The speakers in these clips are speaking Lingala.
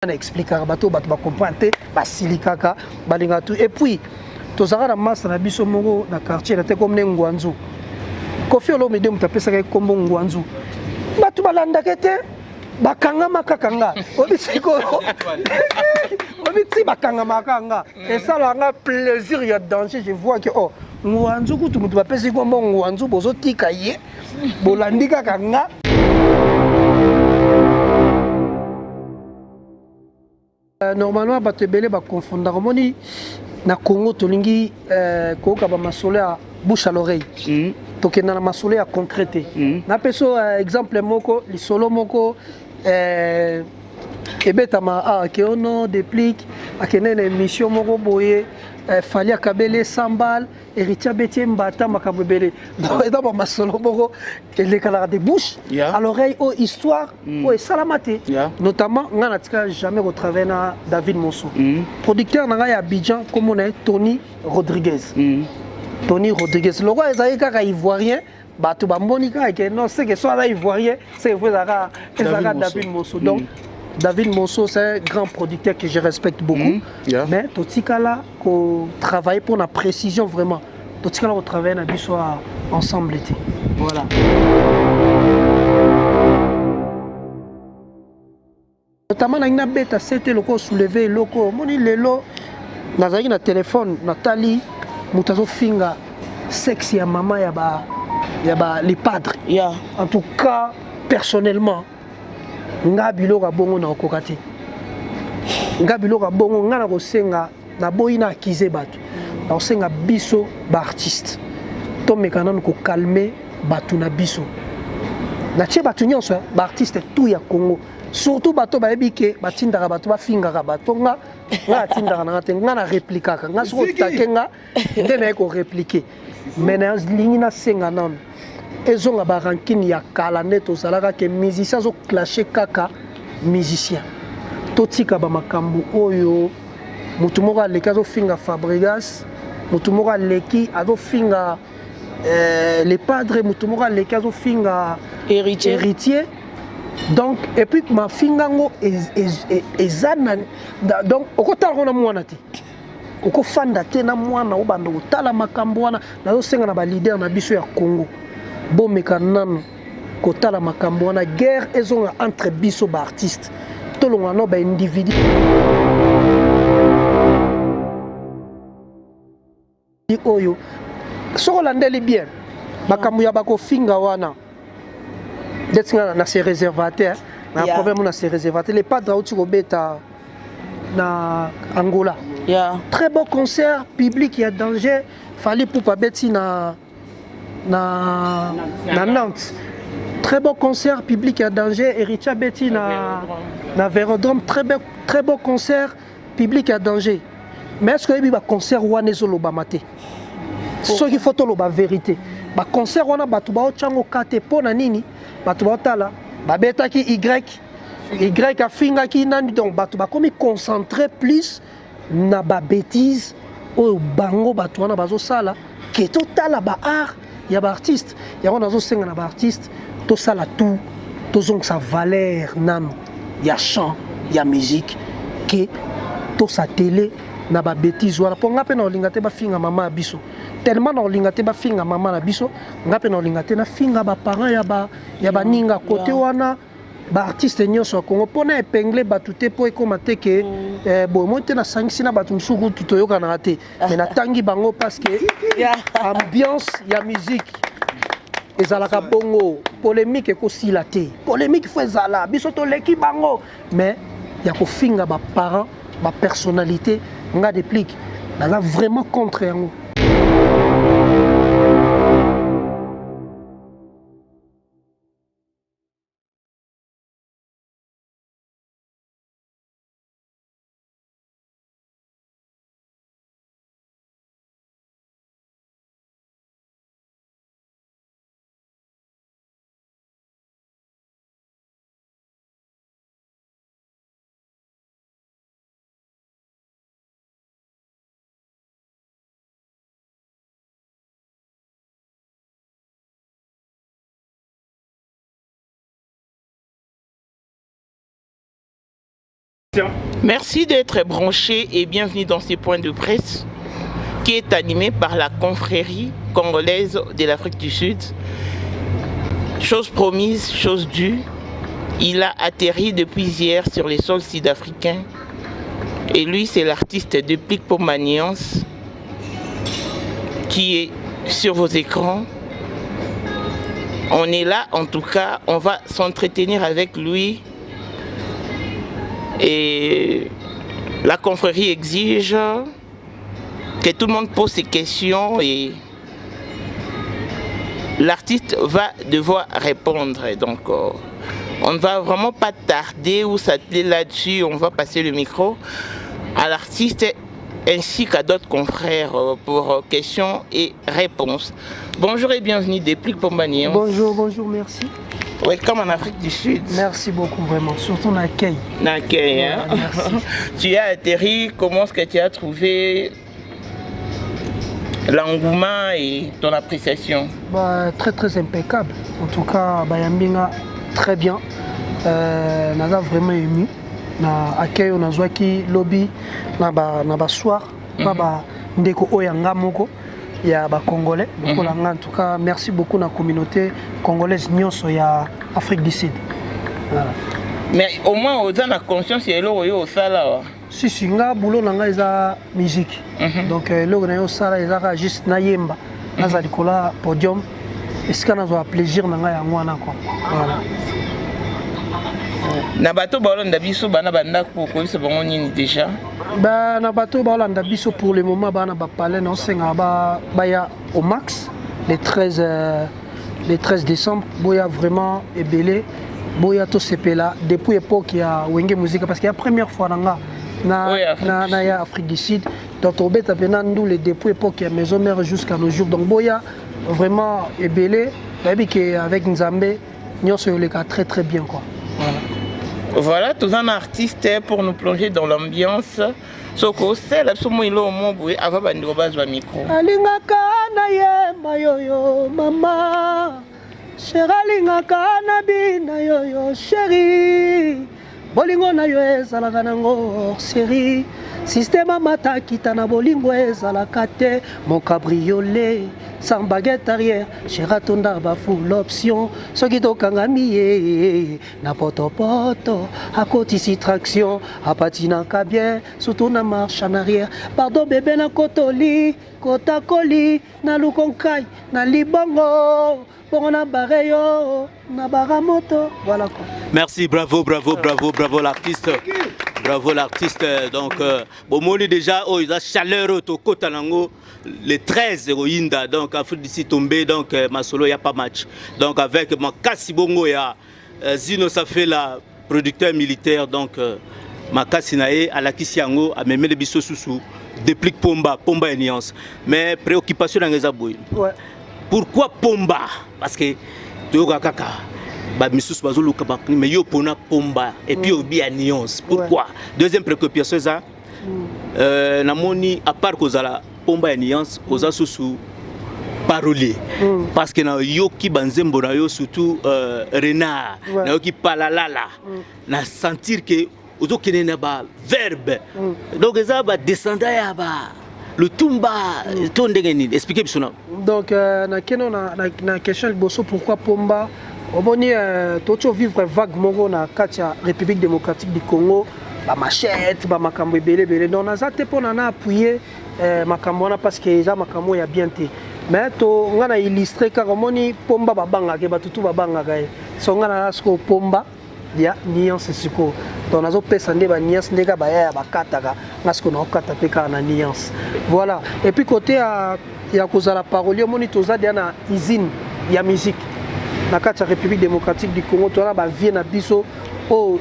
On explique bato bato ba comprendre ba silikaka balinga tout et puis tozaka na masse na biso moko na quartier na te comme Ngwanzu Kofi Olomide mutapesa ka kombo Ngwanzu bato balanda kete bakanga makakanga obisiko obiti bakanga makanga et ça là un plaisir ya danger je vois que oh Ngwanzu kutu mutu bapesi kombo Ngwanzu bozo tika ye bolandika kanga. Normalement, bato ebele ba confondre moni na Congo tolingi koka ba masolo ya bouche à l'oreille. Tokenda na masolo ya concrète. Na peso exemple moko lisolo moko ebetama ke ono déplique akene na émission moko boye Fali Akabele Sambal Héritier Bétier Mbata Makabebele dans ba masolo moko les canards de bouche à l'oreille aux histoire aux salamate notamment ngana tika jamais retravaillé na David Monso producteur na ya Abidjan comme on est Tony Rodriguez Tony Rodriguez le roi ezali kaka ivoirien bato ba monika ke non c'est que soit ivoirien c'est vous David Monso donc David Monso, c'est un grand producteur que je respecte beaucoup. Mais Totikala, qu'on travaille pour la précision vraiment. Totikala, on travaille ensemble. Voilà. Notamment, on a bête à c'était le soulevé, le co. Moni lelo, nazari na téléphone, Nathalie, mutazo finga, sexy à maman yaba les padres. En tout cas, personnellement. Nga biloko bongo na okokati nga biloko bongo nga na kosenga na boyina akize bato na kosenga biso ba artiste to mekana ko calmer bato na biso na tie bato nyonso ba artiste tout ya Congo surtout bato ba ebike batindaka bato ba fingaka bato nga atindaka na te nga na replikaka nga soko takenga ndena ko répliquer mais na lingi na senga non ezonga ba rankine ya kala neto salaka ke musicien zo clasher kaka musicien totika ba makambu oyo mutu moko aleki zo finga Fabregas mutu moko aleki azo finga les padres mutu moko aleki zo finga héritier donc et puis ma finga ngo ezana donc okotala na mwana te okofanda te na mwana obanda otala makambu wana nazo senga na ba leader na biso ya Congo bomeka nanu kotala makambo wana guerre ezonga entre biso ba artiste tolonga no ba individu oyo soko landeli bien makambo ya bako finga wana detinga na se réservataire na problème na se réservataire les padres auti ko beta na Angola très beau concert public il y a danger fallait pour pas beti na Nantes. Très beau concert public à danger. Héritier Betty na Vélodrome. Très beau concert public à danger. Mais est-ce qu'il y a un concert où on est solo bamate? Ce qu'il faut la vérité. Le concert où on a battu ba ochango kate pona nini battu ba otala ba beta ki Y a finga ki nani donc battu ba comme concentrer plus na ba bêtise au bango battu wana bazo sala que total ba art. Il y a des artistes, il y a des artistes, tout ça là tout, tout sa valeur nan, il y a chant, il y a musique, que tout ça télé na ba bêtise voilà pour ngape na lingate ba finga mama biso tellement na lingate ba finga mama na biso ngape na lingate na finga ba parents ya ba ninga côté wana ba artiste nyonso Congo pona épingler batute po ekomate ke bon moi te na sangisi na batu msuku tutoyoka na te mais na tangi bango parce que ambiance ya musique ezalaka bongo polémique ko sila te polémique faut ezala biso to leki bango mais ya ko finga ba parents ba personnalité nga déplique na vraiment contre yango. Merci d'être branché et bienvenue dans ces points de presse qui est animé par la confrérie congolaise de l'Afrique du Sud. Chose promise, chose due, il a atterri depuis hier sur les sols sud-africains et lui c'est l'artiste de Plic Pomba Nuance qui est sur vos écrans. On est là, en tout cas, on va s'entretenir avec lui. Et la confrérie exige que tout le monde pose ses questions et l'artiste va devoir répondre. Donc, on ne va vraiment pas tarder ou s'atteler là-dessus. On va passer le micro à l'artiste ainsi qu'à d'autres confrères pour questions et réponses. Bonjour et bienvenue des Plic Pomba Nuance. Bonjour, bonjour, merci. Welcome en Afrique du Sud. Merci beaucoup vraiment, surtout l'accueil. L'accueil, hein? Ouais, merci. Tu as atterri, comment est-ce que tu as trouvé l'engouement et ton appréciation? Très très impeccable. En tout cas, Yambinga très bien. Naza vraiment ému. Na accueil on a joué qui lobby na ba soir na ba ndeko oyanga moko ya ba congolais. Donc en tout cas merci beaucoup na communauté congolaise nyonso ya Afrique du Sud. Voilà. Mais au moins on a conscience et lo yo sala. Si nga boulot nanga eza musique. Donc lo na yo sala eza juste na yemba. Naza likola podium. Est-ce qu'on a un plaisir nanga ya ngwana quoi. Voilà. Na bato balanda biso bana banda ko biso bango nini déjà? Na bato balanda biso pour le moment bana ba palais non senga ba ya au max le 13 décembre boya vraiment ebelé boya to sepela depuis époque ya Wenge musique parce que la première fois nanga na ya Afrique du Sud donc obeta pena ndule depuis époque ya maison mère jusqu'à nos jours donc boya vraiment ebelé avec Nzambe nyonso yoleka très très bien quoi. Voilà, tous un artiste pour nous plonger dans l'ambiance. Soko c'est la somo ilo mobu avant bandiko bazwa micro. Alingaka na yemba yoyo mama. Sheralingaka na bina yoyo chérie. Bolingo na yo ezalaka nango série. Système mataki na bolingo ezalaka te mon cabriolet. Sans baguette arrière, chez Ratonda bafou l'option. Ce qui tokanga miye, na poto poto, à côté ici traction, à patina bien, surtout na marche en arrière. Pardon bébé na kotoli, kota koli, na lukonkai, na libongo, bon na bareyo, na baramoto, voilà quoi. Merci, bravo, bravo, bravo, bravo l'artiste. Bravo l'artiste. Donc, Bomoli déjà, oh, il a chaleur au Kotanango, le 13 Rohinda. Donc, Afrique d'ici tombé, donc, ma solo, il n'y a pas match. Donc, avec ma Kassibongo, il y a Zino, ça fait la producteur militaire. Donc, ma Kassinae, à la Kisiango, à Memele Bisso Soussou, déplique Pomba, Pomba et Nuance. Mais préoccupation dans les abouilles. Ouais. Pourquoi Pomba? Parce que, tu vois, kaka. Mais yo pona Pomba et puis obi à Nuance. Pourquoi? Deuxième préoccupation ça namoni à part kozala Pomba et Nuance oza sous parolier parce que na yo ki banzembo na yo surtout renard na yo ki palalala na sentir que ozo kenena ba verbe donc ça ba descendant ya ba le tumba to ndenge nini expliquer biso na donc na keno na question liboso pourquoi Pomba. Oboni tocho vivre vague mongo na katia République démocratique du Congo ba machette ba makambo belé donc naza te pona na appuyer makambo na parce que za makambo ya bien te mais to ngana illustrer ka omoni Pomba ba banga ke ba tutu ba banga ka so ngana asko Pomba ya Nuance siko donc nazo pesa nde ba Nuance ndeka ba ya ba kataka ngasko na okata pe ka na Nuance voilà et puis côté ya kozala parolier omoni toza dia na usine ya musique na kati ya République démocratique du Congo toza ba vie na biso au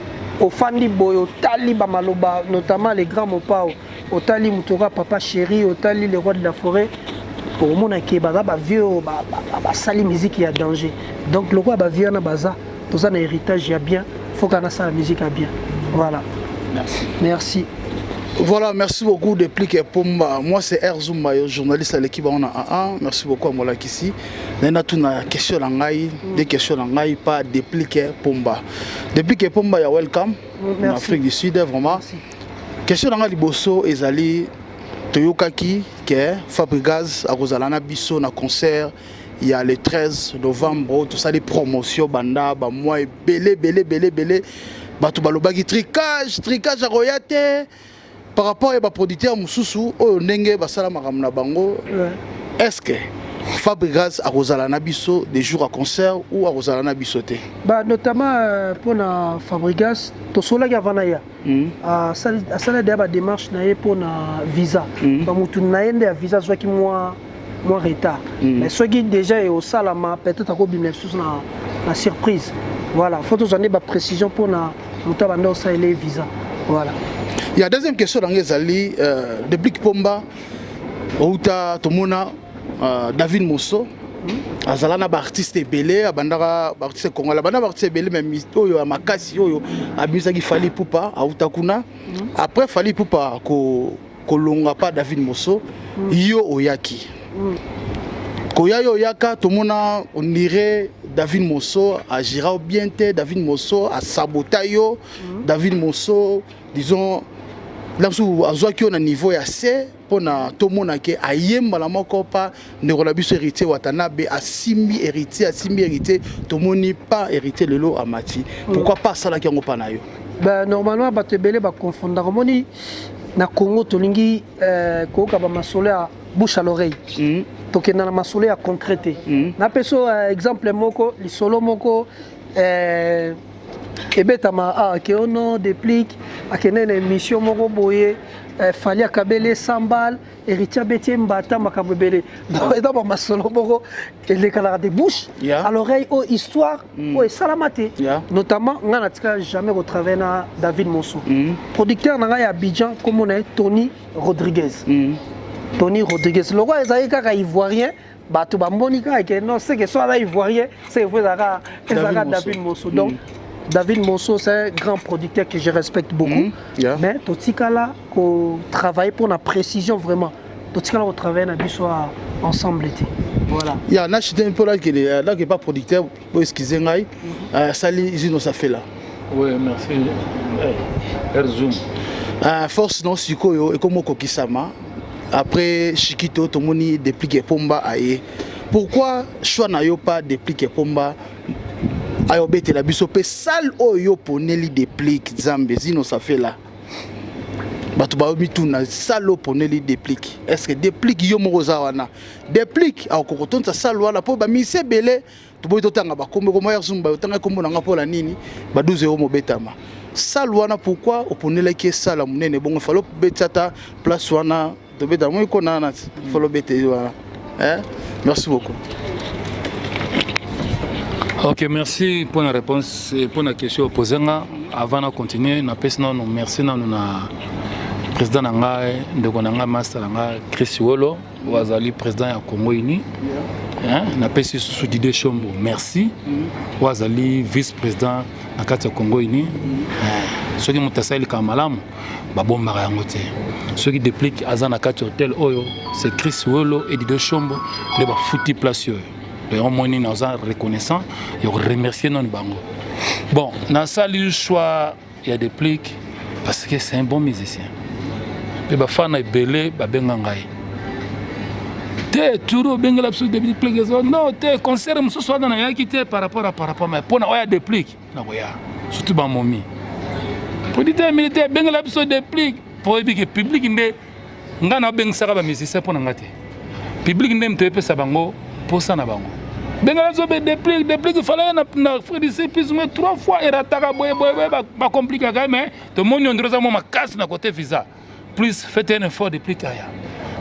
fandi boyo tali ba maloba notamment les grands mopao otali mutoka papa chéri otali les rois de la forêt pour mona ke baza ba vieux ba sali musique ya danger donc le roi ba vieux na baza toza na héritage ya bien faut kana sa musique ya bien voilà merci Voilà, merci beaucoup de Plic Pomba. Moi, c'est Erzouma, journaliste à l'équipe on a. Merci beaucoup à moi ici. Nous avons une question des questions pas de Plic Pomba. De Plic Pomba, welcome. en Afrique du Sud, vraiment. Question dans Liboso, Ezali, Toyokaki, que Fabregas, à Rosalana Bisso, na concert, il y a le 13 novembre, tout ça, des promotions, banda, moi, belé, Batou balobaki tricage à royate. Par rapport à producteur Moussoussou, Nenge, Basala Maramna Bango, est-ce que Fabregas a Rosalana Bisso des jours à concert ou à Rosalana Bissoté? Notamment pour Fabregas, to sola gavanaya. À ça la démarche naie pour na visa. Ba mutu naende à visa soit qui moi retard. Mais soit qui déjà est au salama peut-être à bimler sous la surprise. Voilà, faut que j'en ai ba précision pour na mutu bando ça les visa. Voilà. Il y a deuxième question dans les alliés depuis Pomba Outa Tomona David Mosso azalana ba artiste belé abandaka ba artiste congolais abandaka ba artiste belé même oyo makasi oyo abisaki Fally Ipupa Outa kuna après Fally Ipupa ko longa pas David Mosso yo oyaki koyayo yaka tomona on dirait David Mosso agira bien te David Mosso a sabotayo David Mosso disons là où azwaki on a niveau ya C pour na tomona ke ayemba la moko pa neurolabiso héritier watanabe asimi héritier tomoni pas héritier lelo amati pourquoi pas ça là qui on pas na yo normalement ba tebele ba confondre moni na Congo tolingi ko ka ba masole à bouche à l'oreille donc na masole à concréter na peso exemple moko li solo moko ebetama ke ono déplique akene na émission moko boye Fally akabele sambal héritier betier mbata makabebele donc et d'abord masolo moko les canards de bouche à l'oreille au histoire au salamate notamment ngana tika jamais retravailler na David Mosso producteur na ya Abidjan comme on est Tony Rodriguez le roi ezali kaka ivoirien bato bambonika ke non c'est que soit là ivoirien c'est vous David Mosso donc David Mosso, c'est un grand producteur que je respecte beaucoup. Mais Totikala, qu'on travaille pour la précision vraiment. Totikala, on travaille ensemble. Voilà. Il y a un acheteur un peu là qui n'est pas producteur, pour excuser, Sali Zino Safela. Oui, merci. Erzoum. Force non Sikoyo et comme Kokisama. Après Chikito, Tomoni déplique Pomba aye. Pourquoi choix n'a pas déplique Pomba? Ayobete la biso pe sal oyo poneli déplique Zambe Zino Safela. Batu ba omitu na salo poneli déplique. Est-ce que déplique yo moroza wana? Déplique a kokotonta salo wana po ba mise belé to boy to tanga ba kombo ko moyer zumba tanga kombo na ngapola nini ba 12 € mobetama. Salo wana pourquoi oponela ki sala munene bongo falo betata place wana to beta mo ko na falo bete wana. Merci beaucoup. Ok, merci pour la réponse et pour la question posée. Avant de continuer, nous merci à notre président de master Chris Wolo, Wazali président du Congo Uni. Nous avons sous Didier Chombo, merci. Wazali vice-président du Congo Uni. Ceux qui ont été Kamalamu, Babomba Yangote. Ceux qui dépliquent Azan Akati Hotel Oyo, c'est Chris Wolo et Didier Chombo, les foutus placieux. Nous sommes reconnaissants et remercier nos bango. Bon, dans ça, le choix, il y a des pliques parce que c'est un bon musicien. Et les fans sont belés, ils sont bengangai. T'es toujours bengal absolu des pliques. Non, t'es concert, je suis dans la quitté par rapport, mais pour nous, il y a des pliques. Surtout dans mon mi. Pour dire militaire, bengal absolu des pliques. Pour dire que le public n'est pas bengal musicien pour nous. Le public n'est pas bengal pour ça. Bengal a dépliqué, il fallait plus ou moins 3 fois et rataka pas compliqué mais tout le monde a ma casse na côté visa. Plus faites un effort de dépliquer.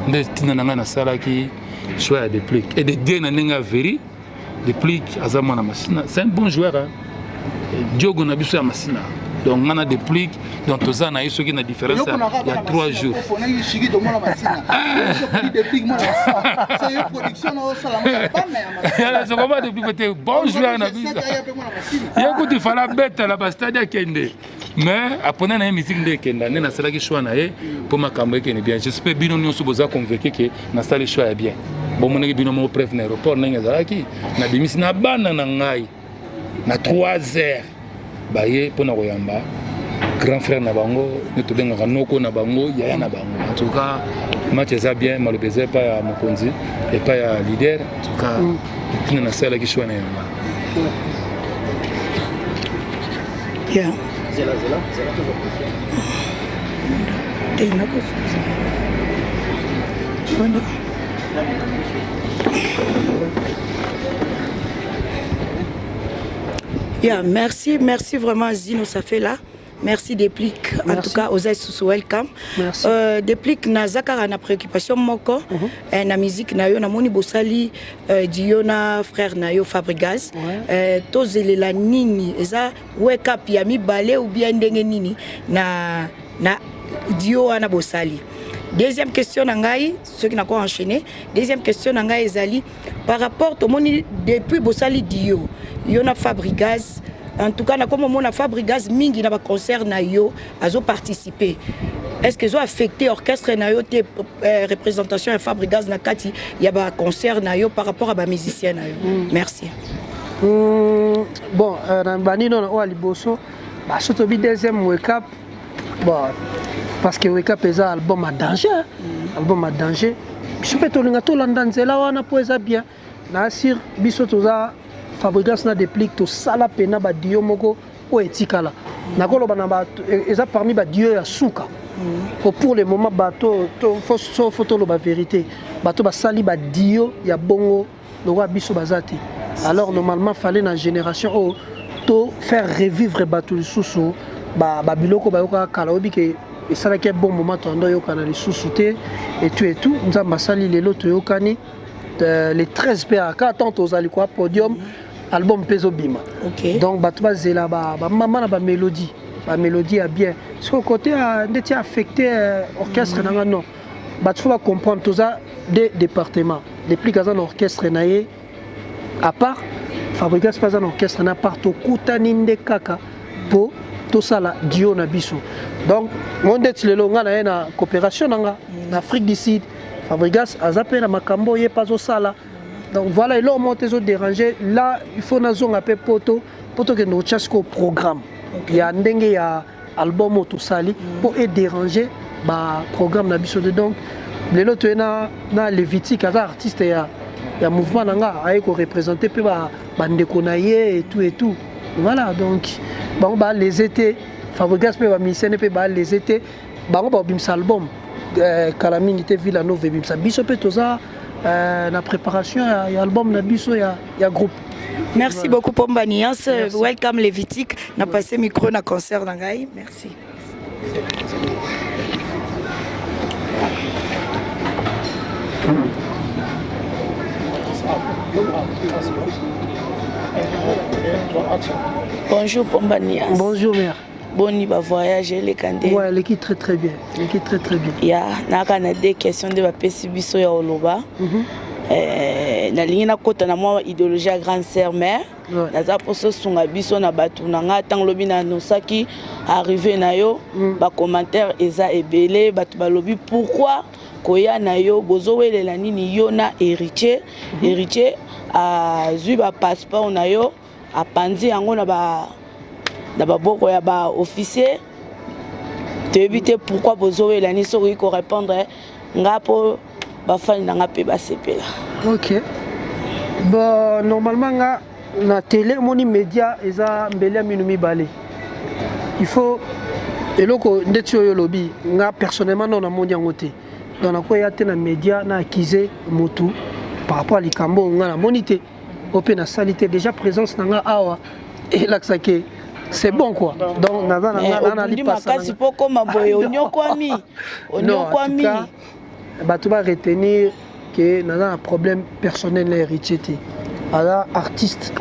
Mais tinana na sala qui choix dépliquer et de dire na nenga veri déplique azama na masina. C'est un bon joueur hein. Diogo na biso ya masina. Donc on a des pliques donc tout ça na eu ce qui na différence il y a 3 jours. C'est comment depuis côté bon joueur na biso. Écoute il fallait bête la bastade kende. Mais après na musique de kenda na sala ki choix na e pour makambo ke bien. J'espère bino nyo suboza convaincu que na sala choix est bien. Bon mon bino mo préf na aéroport na ngazaki na bimisi na bana na ngai na 3 heures. Baye pour na koyamba grand frère na bango ne tobengaka noko na bango yaya na bango. En tout cas match eza bien malobeza epai ya mokonzi epai ya leader. En tout cas tina nasalaki choix na yango. Yeah. Yeah, merci vraiment Zino ça fait là. Merci Déplique, en tout cas aux sous welcome. Merci. Déplique na zakara na préoccupation moko na musique na yo na moni bosali Diona frère na yo Fabregas tozelela nini eza wake up ya mibale ou bien ndenge nini na Dio ana bosali. Deuxième question nangai, ceux qui n'ont pas enchaîné. Deuxième question nangai ezali par rapport au moni depuis bosali Dio Yona Fabregas. En tout cas, comme on a Fabregas mingi na ba concert na yo azo participer. Est-ce que ont affecté orchestre na yo te représentation de Fabregas na kati ya ba concert na yo par rapport à ba musicien na yo? Merci. Bon, bani non o aliboso ba surtout bi deuxième wake up. Bon, parce que wake up est un album à danger. Album à danger. Je peux te linga to landanzela wana po eza bien. Na sir biso toza Fabregas na Déplique to sala pena ba dio moko o etikala nakolo bana ba eza parmi ba dio ya suka pour le moment bato to photo lo ba vérité bato ba sali ba dio ya bongo lo wa biso bazati alors normalement fallait na génération o to faire revivre bato lisusu ba biloko ba yoka kala obi ke esala ke bon moment to ndo yoka na lisusu te et tout nzamba sali lelo to yokani les 13 PAK tant aux alikwa podium album Peso Bima. Donc batba zela ba maman na ba mélodie a bien. Ce côté a été affecté orchestre na non. Batfa va comprendre tout ça des départements. Depuis qu'un orchestre naé à part Fabregas pas un orchestre na part to kutaninde kaka po to sala dio na biso. Donc mon det le longa na coopération en Afrique du Sud. Fabregas a zappé na makambo ye pas au sala. Donc voilà, là on monte les autres dérangés. Là il faut na zone appel poto que nous cherchons programme. Il y a ndenge ya album tout sali pour déranger ba programme na biso de donc les autres na Lévitique as artiste ya mouvement nanga ay ko représenter pe ba ndeko na ye et tout. Voilà donc bon ba les étés Fabregas pe ba misene pe ba les étés ba on ba bimsa album Kalamini te Villanova bimsa biso pe toza la préparation et album na biso ya groupe. Merci voilà. Beaucoup pour Mbaniance. Welcome Lévitique. On a passé micro na concert d'Angaï. Merci. Bonjour Pombaniance. Bonjour mère. Boni va voyager les candidats. Ouais, l'équipe très bien. L'équipe très bien. Ya, na kana des questions de bapesi biso ya oloba. Na ligne na kota na moi idéologie à grande sœur mère. Na za poso sunga biso na batu na nga tang lobi na nosaki arrivé na yo ba commentaire eza ebele batu ba lobi pourquoi koya na yo bozowelela nini yo na héritier a zui ba passeport na yo a panzi yango na ba boko ya ba officier te éviter pourquoi bozoé la niso ko répondre ngapo ba fani na ngape ba sepela. OK. Bon normalement nga na télé moni média eza mbele minumi balé. Il faut eloko ndetio yo lobby nga personnellement non na moni ngote. Donc na ko ya te na média na accuser motu par rapport à likambo nga na monité open na salité déjà présence na nga awa et là que c'est bon quoi. Donc naza na li passa. Makasi poko maboye onyokwami. Onyokwami. Batu ba retenir que naza un problème personnel héritier. Alors artiste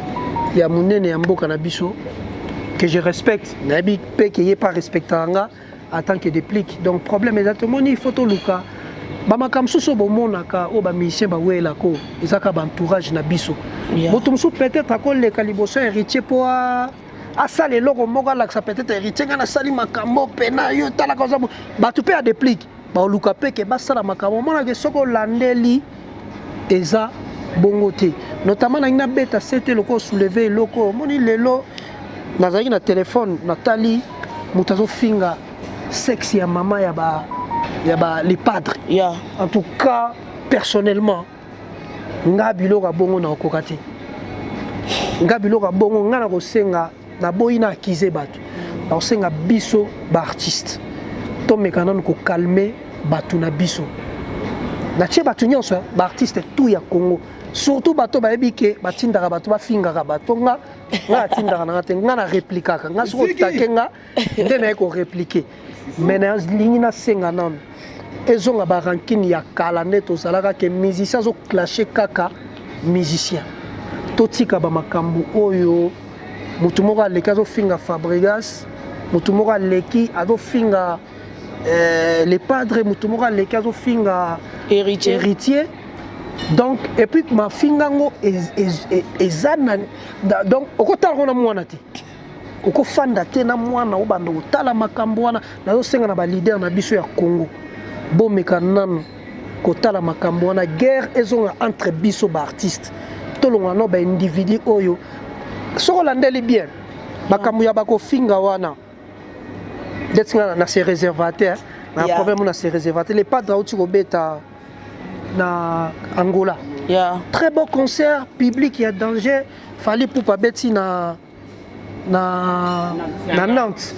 ya munene ya mboka na biso que je respecte. Nabi pe que yé pas respectanga en tant que Déplique. Donc problème exactement ni photo luka. Ba makam suso bo monaka o ba musicien ba wela ko ezaka ba entourage na biso. Botumsu peut-être akol le caliboso héritier pour asa le logo moko la ça peut-être héritier ngana sali makambo pena yo tala koza batu pe a Déplique ba luka pe ke ba sala makambo mona ke soko landeli eza bongo te notamment na ina beta c'était loko soulever loko moni lelo nazaki na téléphone natali moto azofinga sexe ya mama ya ba les padres. Yeah. En tout cas, personnellement, nga biloko bongo na okoka te. Nga biloko bongo nga na kosenga na boyi na akize bato. Na kosenga biso ba artiste. To mekana ko calmer bato na biso. Na tie bato nyonso ba artiste tout ya Congo. Surtout bato bayebi ke batindaka bato bafingaka bato nga atindaka na te nga na replikaka nga soko take nga nde na ko répliquer. Mais na lingi na senga nanu. Ezonga ba rankine ya kala nde tozalaka ke musicien zo clasher kaka musicien. Totika ba makambu oyo mutu moko aleki azofinga Fabregas, mutu moko aleki azofinga les padres, mutu moko aleki azofinga héritier. Donc et puis ma fingango ezana donc okotala na mwana te. Okofanda te na mwana obanda otala makambo wana nazosenga na ba leader na biso ya Congo. Bomeka nanu kotala makambo wana guerre ezonga entre biso ba artiste. Tolonga no ba individu oyo soko landeli bien makambo ya bako finga wana detsinga na se réservataire na problème na se réservataire les pas drauti kobeta na Angola. Yeah. Très beau concert public, il y a danger fallait pour pas beti na Nantes.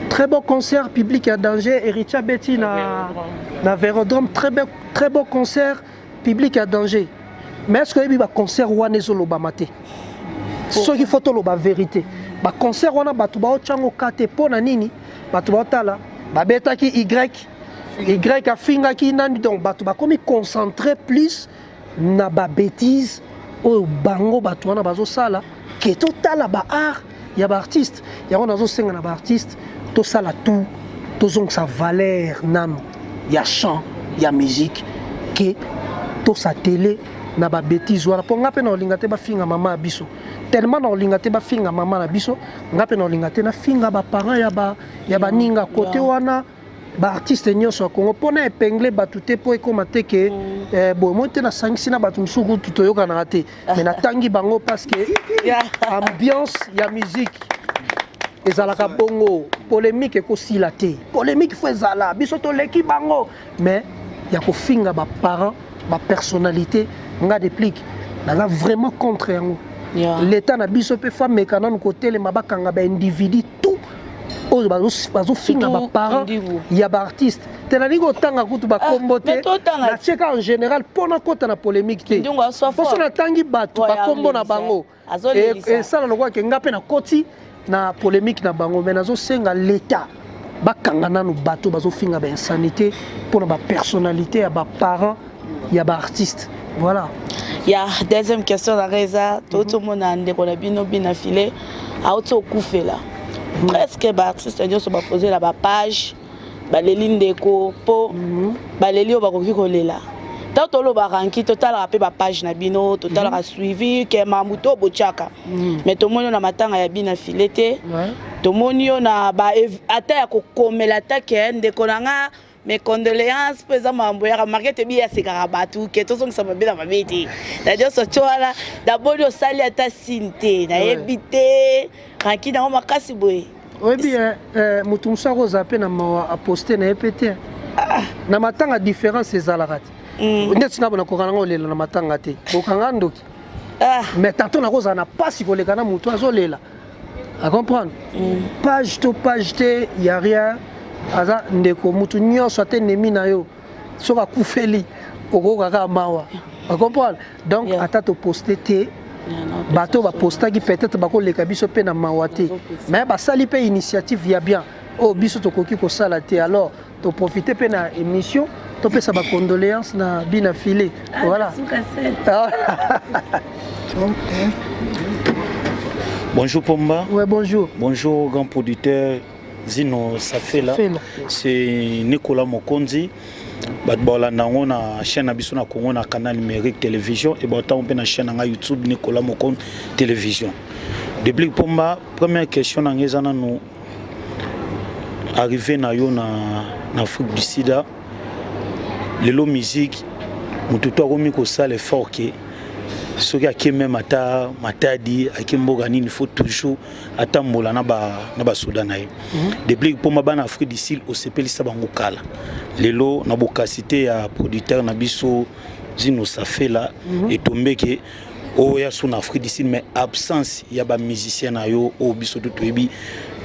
Très beau concert public, il y a danger Ericha beti na Vélodrome. Très beau concert public, il y a danger. Mais est-ce que il y a un concert wana ezolo ba maté? Ce qui faut to ba vérité. Ba concert wana batu ba ochango kate pona nini? Batu ba tala ba beta ki Y a finga ki nani donc batu ba komi concentrer plus na ba bêtise o bango batu wana bazo sala ke to tala ba art ya ba artiste ya wana zo senga na ba artiste to sala tout to zong sa valeur nanu ya chant ya musique ke to sa télé na ba bêtise wala po ngape na olinga te ba finga mama biso tellement na olinga te ba finga mama na biso ngape na olinga te na finga ba parents ya ba ninga côté wana ba artiste nyonso Congo pona épingler batu te po ekoma te ke bon moi te na sangisi na batu msuku tutoyoka na te mais na tangi bango parce que ambiance ya musique ezalaka bongo polémique ekosila te polémique faut ezala biso to leki bango mais ya ko finga ba parents ba personnalité nga déplique na vraiment contre yango l'état na biso pe fa mekana no côté le mabakanga ba individu tout oyo bazofinga baparent ya baartiste te na lingi otanga kutu bakombo te na tieka en général mpona kota na polémique te poso natangi bato bakombo na bango esala lokwake nga mpe nakoti na polémique na bango me nazosenga l'état bakanga nanu bato bazofinga bainsanité mpona bapersonnalité ya baparent ya baartiste voilà. Ya deuxième question na reza totomona ndeko na bino bina filé auto okufela presque ba artiste nyonso ba poser la ba page ba leli ndeko po ba leli obakoki kolela tant tolo ba ranki total rapé ba page na bino total a suivi ke mamuto bochaka mais to monyo na matanga ya bina filete to monyo na ba ata ya kokomela ta ke ndeko nanga mes condoléances pour ça mambo ya market bi ya sekara batu ke to songa sababe na babeti d'ailleurs so toala d'abord yo sali ata sinte na ebité ranki na makasi boy oui bien mutu musako zape na ma a poster na EPT na matanga différence ezalaka ndeti na bona kokana ngolela na matanga te kokanga ndoki mais tantôt na koza na pasi koleka na mutu azolela à comprendre page to page te y a rien aza ndeko mutu nyonso ate nemi na yo soka kufeli okokaka mawa à comprendre donc ata to poster te bato ba postaki peut-être bakoleka biso pe na mawa te mais basali pe initiative ya bien o biso tokoki kosala te alors to profiter pe na émission to pesa ba condoléances na bina filé voilà. Bonjour Pomba. Ouais, bonjour. Bonjour grand producteur Zino Safela. C'est Nicolas Mokonzi. Batbolanda na chaîne na biso na Congo na canal numérique télévision et bata on pe na chaîne na YouTube Nicolas Mokonzi télévision. Depuis Pomba, première question na ngezana no arrivé na yo na Afrique du Sud. Lelo musique mututo akomi ko sala effort ke soki ake même ata matadi ake mboka nini, il faut toujours atambola na ba soda na ye. Depuis pour ma bana Afrique du Sud osepelisa bango kala lelo na bokasité ya producteur na biso Zino Safela etombeke oya son Afrique du Sud, mais absence ya ba musicien na yo o biso to toyebi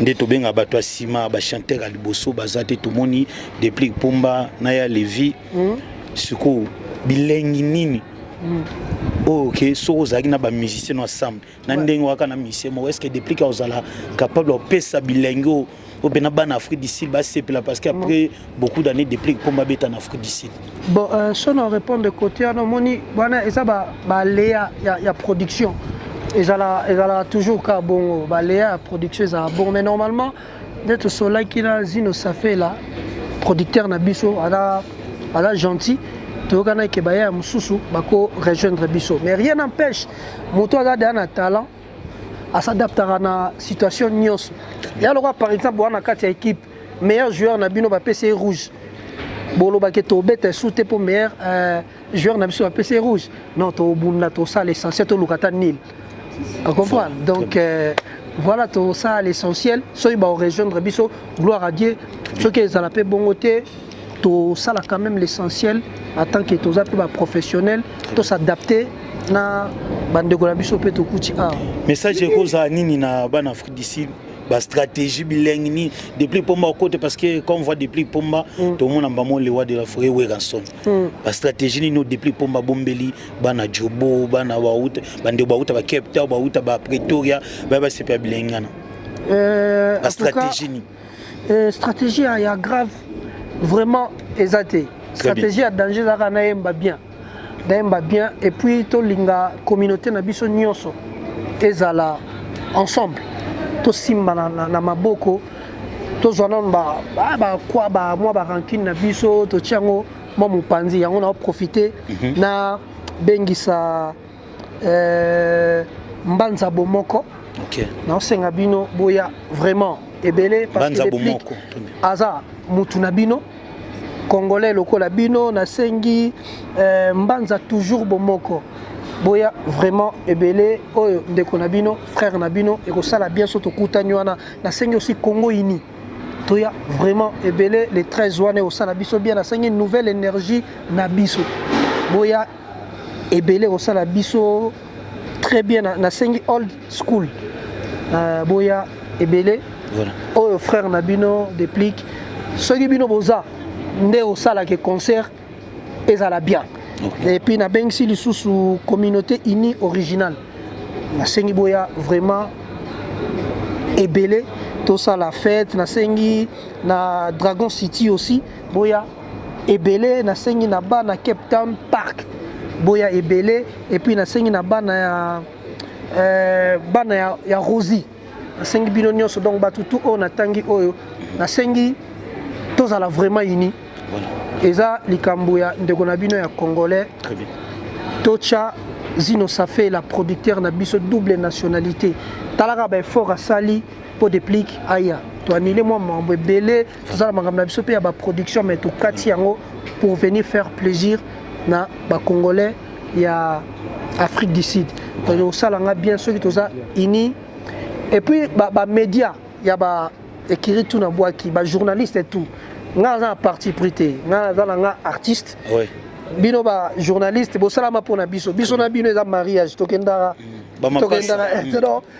nde to benga bato asima ba chanteur à liboso bazate to moni depuis Pomba na ya Levi suko bilengi nini. Ok, so ozaki na ba musicien ensemble na ndenge waka na musicien mo est-ce que depuis ka ozala capable de pesa bilengo au Bénin Afrique du Sud parce qu'après beaucoup d'années depuis Pomba beta en Afrique du Sud. Bon, si on répond de côté à nos moni, voilà, et ça léa ya production. Et ça toujours ka bon léa production ça bon, mais normalement d'être soleil qui a Zino Safela producteur na biso ala gentil. Tokana ke baya mususu bako rejoindre biso, mais rien n'empêche moto a un talent à s'adapter à la situation nyos. Il y a le par exemple on a quatre équipes meilleur joueur na bino ba PC rouge. Bolo ba ke to bête souté pour meilleur joueur na biso ba PC rouge. Non to bunda to ça l'essentiel to lukata nil. On comprend. Donc voilà tout ça l'essentiel. Soy ba rejoindre biso, gloire à Dieu. Ce que ça l'appelle bon côté. Tout ça là quand même l'essentiel en tant que tous appels professionnels, tout s'adapter na bande de biso pe to kuti a. Message koza nini na ban Afrique du Sud ba stratégie bilingue ni depuis Pomba côté parce que quand on voit depuis Pomba tout le monde en bas le roi de la forêt Weranson. Ba stratégie ni no depuis Pomba Bombeli bana Jobo bana Waouta bande Waouta ba Cape Town Waouta ba Pretoria ba c'est pas bilingue na. Ba stratégie ni. Stratégie il y a grave vraiment exaté. Stratégie à danger ça naemba bien et puis to linga communauté na biso nyonso ezala ensemble to simba na maboko to zwana ba kwa ba moi ba rankine na biso to tiango mo mupanzi yango na profiter na bengisa mbanza bomoko. OK na senga bino boya vraiment ebele parce que depuis aza mutu na bino Congolais lokola bino na sengi mbanza toujours bomoko boya vraiment ebele oyo ndeko na bino frère na bino et ko sala bien soto kutani wana na sengi aussi Congo uni toya vraiment ebele les 13 wana au sala biso bien na sengi nouvelle énergie na biso boya ebele au sala biso très bien na sengi old school boya ebele voilà oyo frère na bino déplique soki bino boza nde au sala que concert ezala bien. Et puis na bengsi lisusu communauté unie originale na sengi boya vraiment ebele tout ça la fête na sengi na Dragon City aussi boya ebele na sengi na ba na Cape Town Park boya ebele et puis na sengi na ba na ya Rosie na sengi bino nyonso donc batutu o na tangi oyo na sengi tozala vraiment unis. Voilà. Eza likambo ya ndeko na bino ya congolais. Très bien. Tocha Zino Safela producteur na biso double nationalité. Talaka ba fort asali pour déplique aya. To anile moi mambo belé, tozala makambo na biso pe ya ba production mais to kati yango pour venir faire plaisir na ba congolais ya Afrique du Sud. To salanga bien ceux qui toza ini et puis ba média ya ba écrit tout na boaki ba journaliste et tout. Nga za parti prité, nga za nga artiste. Oui. Bino ba journaliste bo salama pona biso. Biso na bino za mariage tokendara. Tokendara.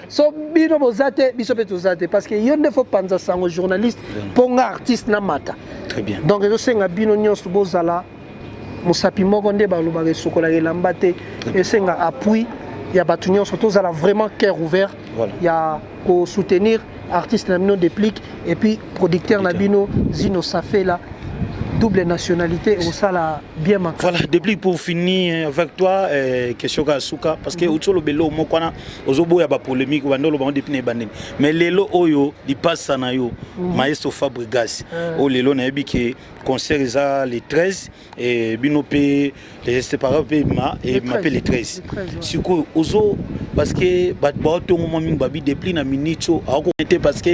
So bino bo zate biso pe to zate parce que yonde faut panza sango journaliste ponga artiste na mata. Très bien. Donc je senga bino nyonso bo zala mosapi moko nde ba loba sokola elamba te et senga appui ya batu nyonso to zala vraiment cœur ouvert. Voilà. Ya ko soutenir artiste Namino Déplique et puis producteur Nabino Zino Safela double nationalité au sala bien manqué. Voilà, Déplique pour finir avec toi question Kasuka parce que utolo belo mokwana ozobo ya ba polémique bandolo ba depuis ne bandeni mais lelo oyo li passe na yo maestro Fabregas o lelo na yebi ke concert za les 13 et binopé les séparés ma et m'appelle les 13 siko ozo parce que ba tongo momi babi Déplique na minito a ko parce que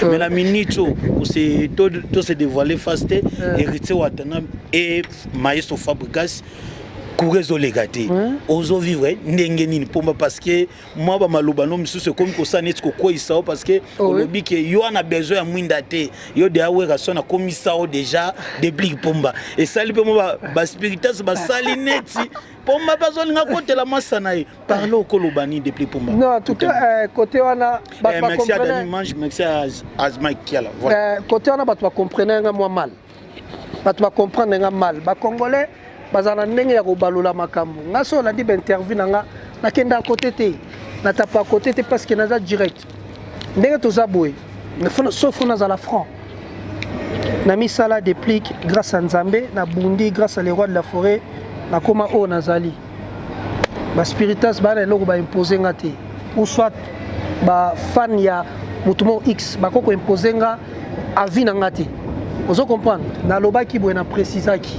mais la minito c'est tout se dévoiler fasté héritier watana et maestro Fabregas coureuse olégate ozo vivre ndenge nini pomba parce que moi ba maloba no misusu comme ko ça net ko koisa parce que olobi que yo a besoin ya mwinda te yo de awera sona komisa o déjà déplique pomba et ça li pomba ba spiritas ba sali neti pomba bazo linga côté la masana e parler au kolobani déplique pomba non en tout cas côté wana ba merci à Dani Mange merci à Azma Kiala voilà côté wana ba tu comprendre nga moi mal ba tu comprendre nga mal ba congolais bazana ndenge ya kobalola makambo nga so na di ba interview nanga nakenda à côté te na tapa à côté te parce que naza direct ndenge toza boy sauf on a la franc na misala déplique grâce à Nzambe na bundi grâce à les rois de la forêt na koma o nazali ba spiritas ba na loko ba imposer nga te ou soit ba fan ya mutumo X ba koko imposer nga avis na nga te ozo comprendre na lobaki boy na précisaki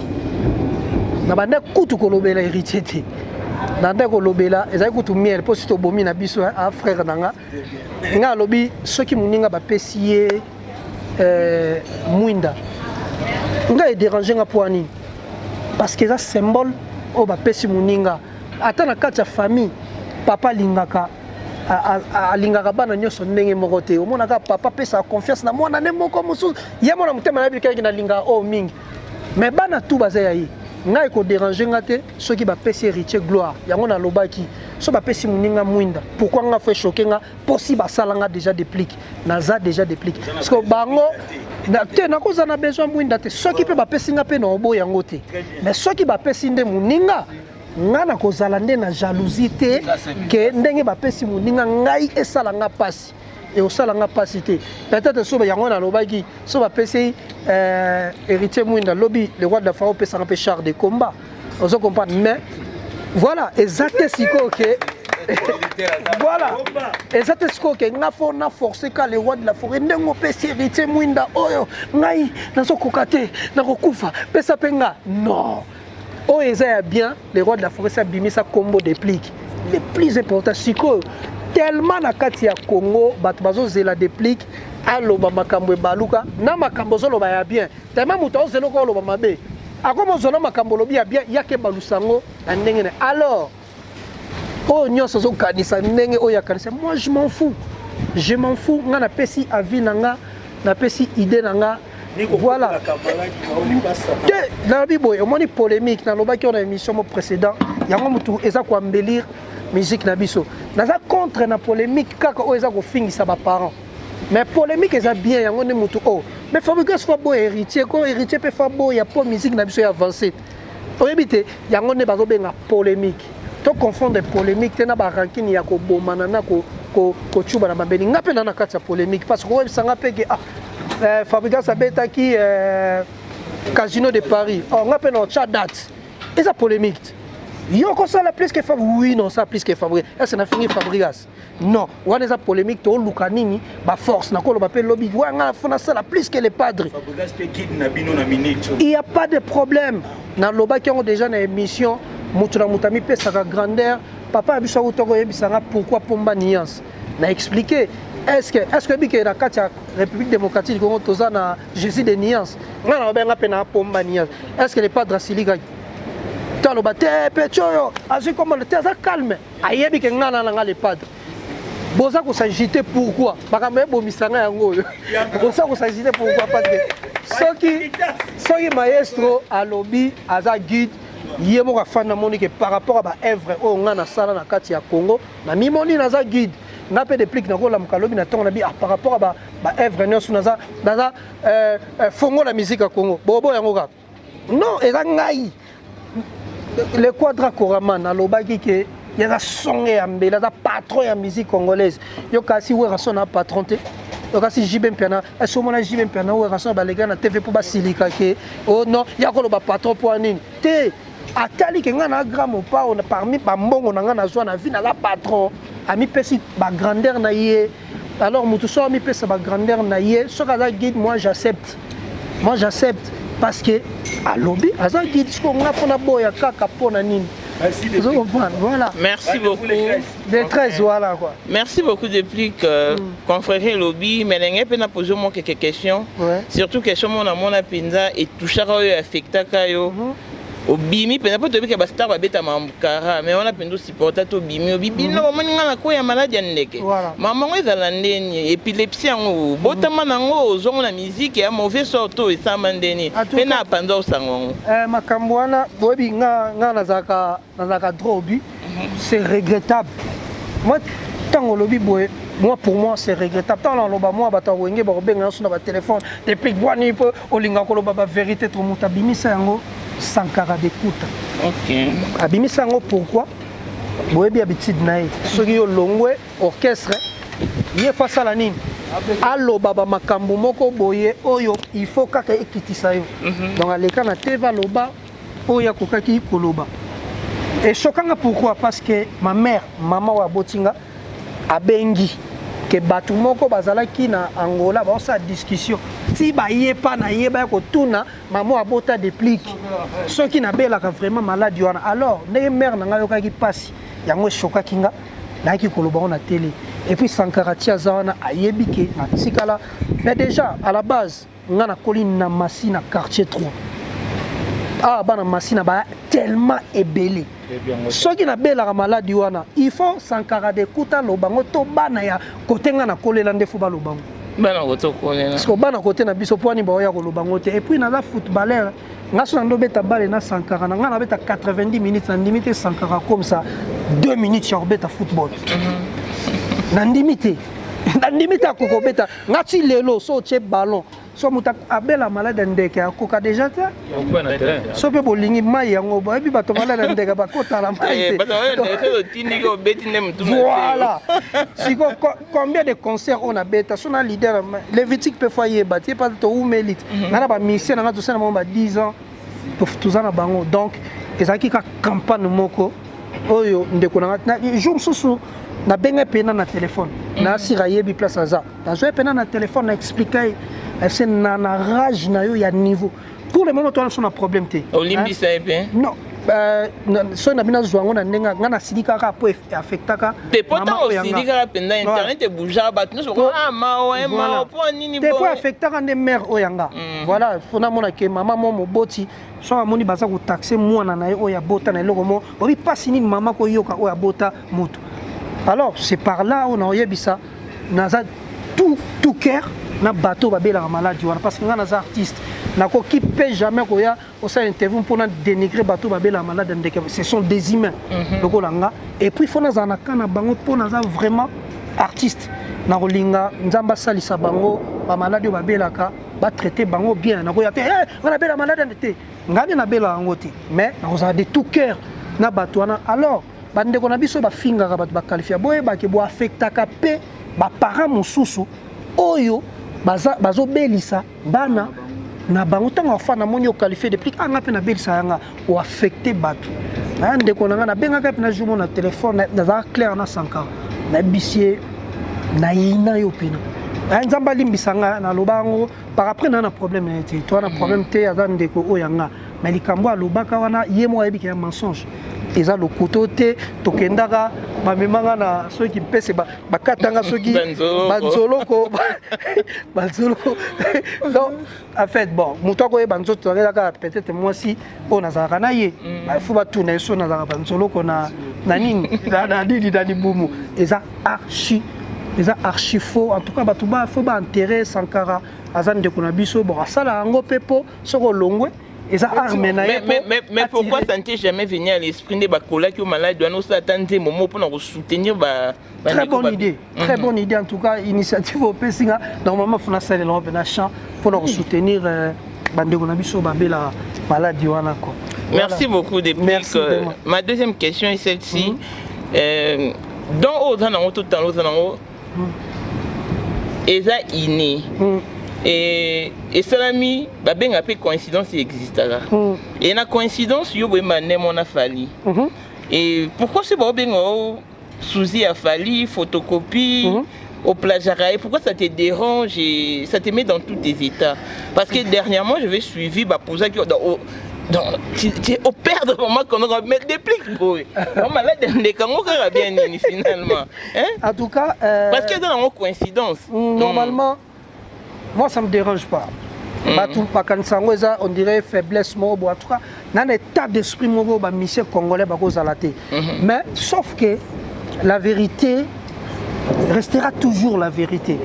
na bande kutu kolobela héritier te na ndeko lobela ezali kutu miel po sito bomi na biso a frère nanga nga lobi soki muninga ba pesiye mwinda nga e déranger nga po ani parce que ça symbole o ba pesi muninga ata na kati ya famille papa lingaka alingaka bana nyonso ndenge moko te omonaka papa pesa confiance na mwana ne moko mosusu ye mona motema na bikaki na linga o mingi mais bana tout baza ya yi ngai ko déranger nga te soki ba pesi héritier gloire yango na lobaki so ba pesi muninga mwinda pourquoi nga fait choquer nga possible salanga déjà déplique naza déjà déplique parce que bango na te na koza na besoin mwinda te soki pe ba pesi nga pe na obo yango te mais soki ba pesi nde muninga nga na kozala nde na jalousie te ke ndenge ba pesi muninga ngai esalanga pasi et au salanga pasi te peut-être so ba yango na lobaki so ba pesi héritier mwinda lobby le roi de la pharaon pesa un peu char de combat on se comprend mais voilà exactement ce que voilà exactement ce que na forcé ka le roi de la forêt ndengo pesi héritier mwinda oyo ngai nazo kokate na kokufa pesa penga non oh eza bien le roi de la forêt ça bimisa combo déplique le plus important siko tellement na kati ya Congo bato bazo zela déplique aloba makambo baluka na makambo zoloba ya bien tellement muto ozelo ko loba mabe akomo zona makambo lobi ya bien yake balusango na ndenge alors oh nyonso zo kanisa ndenge o ya kanisa moi je m'en fous nga na pesi avis nanga na pesi idée nanga voilà na bibo o moni polémique na loba ki on a émission mo précédent yango mutu eza ko embellir musique na biso naza contre na polémique kaka o eza ko fingisa ba parents mais polémique eza bien yango ne mutu o mais Fabrigas fa bo héritier ko héritier pe fa bo ya po musique na biso ya avancé o ebité yango ne bazo benga polémique to confondre polémique te na ba ranking ya ko bomana na ko chuba na mabeni ngape na kati ya polémique parce que o sanga pe ke Fabrigas abeta ki Casino de Paris on ngape na cha date eza polémique Yoko ça la plus que Fabrigas. Oui, non, ça plus que Fabrigas. Est-ce qu'on a fini Fabrigas? Non. On a des polémiques, to lukanini, ba force, na ko ba pe lobby. Ouais, on a fait ça la plus que les padres. Fabrigas pe guide na bino na minute. Il y a pas de problème. Na loba qui ont déjà une émission, mutuna mutami pe sa grandeur. Papa abiso utoko yebisanga pourquoi pomba nuance. Na expliqué. Est-ce que bike na kati ya République démocratique du Congo toza na Jésus de nuance. Na ba nga pe na pomba nuance. Est-ce que les padres silika talo bate pechoyo azi comme le terre calme ayebi ke ngana na les padres boza ko s'agiter pourquoi bakambe bomisanga yango boza ko s'agiter pourquoi parce que soki maestro alobi aza guide yemo ka fana monique par rapport à ba œuvre o ngana sala na kati ya Congo na mimoni na za guide na pe déplique na ko la mkalobi na tonga na bi par rapport à ba œuvre nyoso na za fongo la musique à Congo bobo yango ka non eza ngai le quadra Koraman à l'obaki que il y a son et ambela da patron ya musique congolaise yo kasi we rason na patron te yo kasi jibem piana est-ce que mona jibem piana we rason ba lega na TV pour ba silika ke oh non ya ko lo ba patron pour nini te atali ke nga na gramo pa on parmi ba mbongo na nga na zo na vie na la patron ami pesi ba grandeur na ye alors mutu so ami pesa ba grandeur na ye so ka guide moi j'accepte parce que à lobby aza guide ce qu'on a fona boya kaka pona nini. Voilà. Merci beaucoup. Des 13 voilà quoi. Merci beaucoup depuis que confrère lobby mais n'engé peut poser moi quelques questions. Ouais. Surtout question mon amona pinza et touchara yo affecta kayo. Obimi, pe n'importe qui va star va beta mamkara, mais on a pendo supporter to bimi, obimi no maninga na ko ya maladie ndeke. Maman ezala ndeni épilepsie ngo, botama nango ozongo na musique ya mauvais sorto et ça mandeni. Pe na panda osango. Makambo wana bobi nga nazaka drobi, c'est regrettable. Moi tango lobi boye, moi pour moi c'est regrettable. Tant là loba moi bata wenge ba benga sur na téléphone, depuis bwani po olinga ko loba ba vérité to mutabimisa yango. Sankara d'écoute. Ok. Abimisango pourquoi? Boyebi habitude nae. Soki yo longwe orchestre, yé face à la nine. Allo baba makambo moko boye oyo il faut kaka ekitisa yo. Donc aleka na teva loba oya kokaki koloba. Et chokanga pourquoi? Parce que ma mère, maman wa botinga abengi que batu moko bazalaki na Angola ba sa discussion. Si ba yepa na yeba ko tuna maman abota déplique. Ceux qui na bela ka vraiment malade wana. Alors ne mère na ngayo kaki pasi yango choka kinga na ki koloba na télé. Et puis Sankara Tiazana ayebi ke na tikala. Mais déjà à la base ngana colline na Masina quartier 3. Ah bana Masina ba tellement ébélé. Ceux qui na bela malade wana, il faut Sankara de kuta lobango to bana ya kotenga na kolela ndefu ba lobango. Bana koto kolela. Parce que bana kote na biso poani ba ya ko lobango te. Et puis na la footballeur, ngaso na ndobeta balle na Sankara na ngana beta 90 minutes na limité Sankara comme ça 2 minutes sur beta football. Na limité. Na limité ko beta ngati lelo so che ballon. So muta abela malade ndeke akoka déjà te so pe bolingi mai yango ba bi bato malade ndeke ba kota la mai voilà siko combien de concerts on a beta so na leader Lévitique peut foyer bâti pas to ou mélite na ba mission na to ça na ba 10 ans tout ça na bango donc ezaki ka campagne moko oyo ndeko na jour susu na benga pena na téléphone na siraye bi place aza na zo pena na téléphone na expliquer c'est na rage na yo ya niveau pour le moment toi on a problème té olimbi ça bien non so na bina zwango na ndenga ngana sidika ka po affectaka te pourtant sidika penda internet e bouger ba nous ah ma po nini bo te po affectaka nde mère oyanga voilà fona mona ke mama mo moboti so amoni baza ko taxer mwana na yo ya bota na eloko mo obi pasi nini mama ko yoka oya bota moto alors c'est par là on a yebisa naza tout cœur na bateau babela maladie wana parce que nga naza artiste nako qui peut jamais koya au sein interview pour dénigrer bateau babela malade ndeke ce sont des humains lokolanga et puis faut naza na kana bango pour naza vraiment artiste na kolinga nzamba salisa bango ba malade babelaka ba traiter bango bien nako ya te wana bela malade ndete ngani na bela ngo te mais naza de tout cœur na bateau wana alors bandeko na biso ba fingaka bato ba qualifier boye ba ke bo affectaka pe ba parents mosusu oyo bazo belisa bana na bango tanga fana moni o qualifier depuis anga pe na belisa yanga o affecter bato na ndeko na na benga ka pe na jumo na téléphone na za clair na Sankara na bisie na ina yo pena nzamba limbisanga na lobango par après na problème na te toi na problème te ya ndeko o yanga mais likambo alobaka wana yemo yebi ka mensonge eza lokoto te tokendaka bamemanga na soki mpese bakatanga soki banzoloko banzoloko donc en fait bon moto akoyeba nzoto akelaka peut-être mwasi oyo nazalaka na ye fo batuna eso nazalaka banzoloko na nini na libumu eza archi faux en tout cas bato fo baenterre Sankara aza ndeko na biso bon asala yango mpe po soko olongwe. Mais pourquoi ça n'était jamais venu à l'esprit de Bakola qui est malade doit nous attendre un moment pour soutenir très bonne idée, très bonne idée en tout cas initiative au Pessinga normalement faut saluer l'Europe na champ pour nous soutenir bandeko na biso babela maladie wana ko. Merci beaucoup de ma deuxième question est celle-ci dans aux anango tout dans aux anango eza inné et salami babenga pe coïncidence existe là et la coïncidence yo boyema ne mona fali et pourquoi c'est bon benga souci a fali photocopie au plagiat pourquoi ça te dérange et ça te met dans tous tes états parce que dernièrement je vais suivi ba poser donc tu es au père de moment qu'on va mettre des plics boy on malade des kango ka bien finalement hein en tout cas parce que dans la coïncidence normalement moi ça me dérange pas Batou Pakansango, on dirait faiblesse, en tout cas, dans l'état d'esprit, monsieur congolais, mais sauf que la vérité restera toujours la vérité.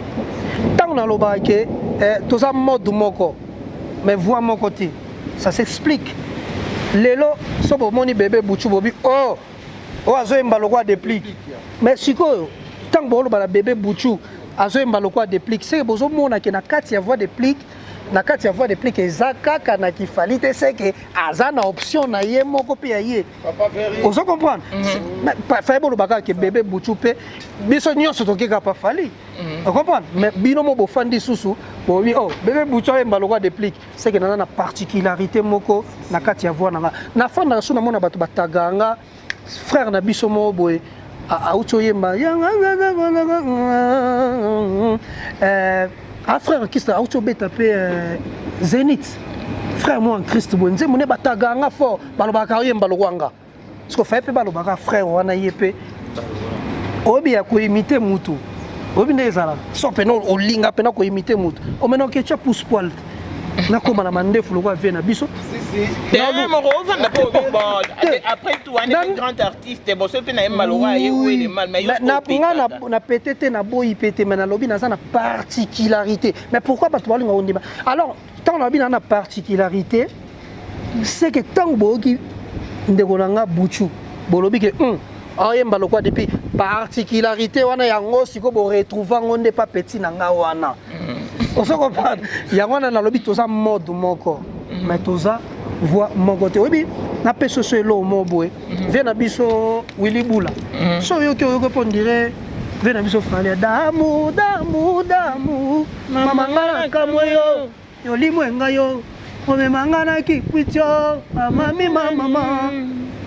Tant qu'on a le baquet, tout ça mode moko, mais voix mon côté, ça s'explique. Lelo, so moni bébé bouchou bobi, oh azo embalokwa déplique. Mais siko, tant que le bébé bouchou, azo embalokwa déplique, c'est bozo mona qui na kati ya voix déplique. Na kati ya voix déplique ezaka kana kifalite c'est que azana option na ye moko pe ya ye. Ozo comprendre? Mais fa bolo baka ke bébé bouchou pe biso nyonso tokeka pa fali. On comprend? Mais bino mo bo fandi susu, bo wi oh bébé bouchou embalokwa déplique, c'est que na particularité moko na kati ya voix na. Na fanda suna mona bato bataganga frère na biso mo boy auto yemba un frère qui a tapé Zénith. Frère moi en Christ bonze mon bataganga fort balobaka yemba lwanga. Parce que fait pe balobaka frère wana yepe. Obi ya ko imiter mutu. Obi ndezala. So peno olinga pena ko imiter mutu. O meno ke cha pousse poil. Na koma na mandefu lokwa vena biso. Après tout, on est un grand artiste. Bon, ce n'est pas malheureux. Il est mal. Mais na pété na boy pété mais na lobby na sa particularité. Mais pourquoi pas toi on débat? Alors, tant lobby na particularité, c'est que tant boki ndekolanga buchu. Bolobi que ayemba lokwa depuis particularité wana yango siko bo retrouver ngonde pas petit na nga wana. On se comprend. Yango na lobby toza mode moko. Mais toza voix mon côté. Oui, na peso selo mo boy. Vena biso Willy Bula. So yo ko dirait vena biso fale damu. Mama ngana kamoyo. Yo limwenga yo. Ome mangana ki kwicho. Mama.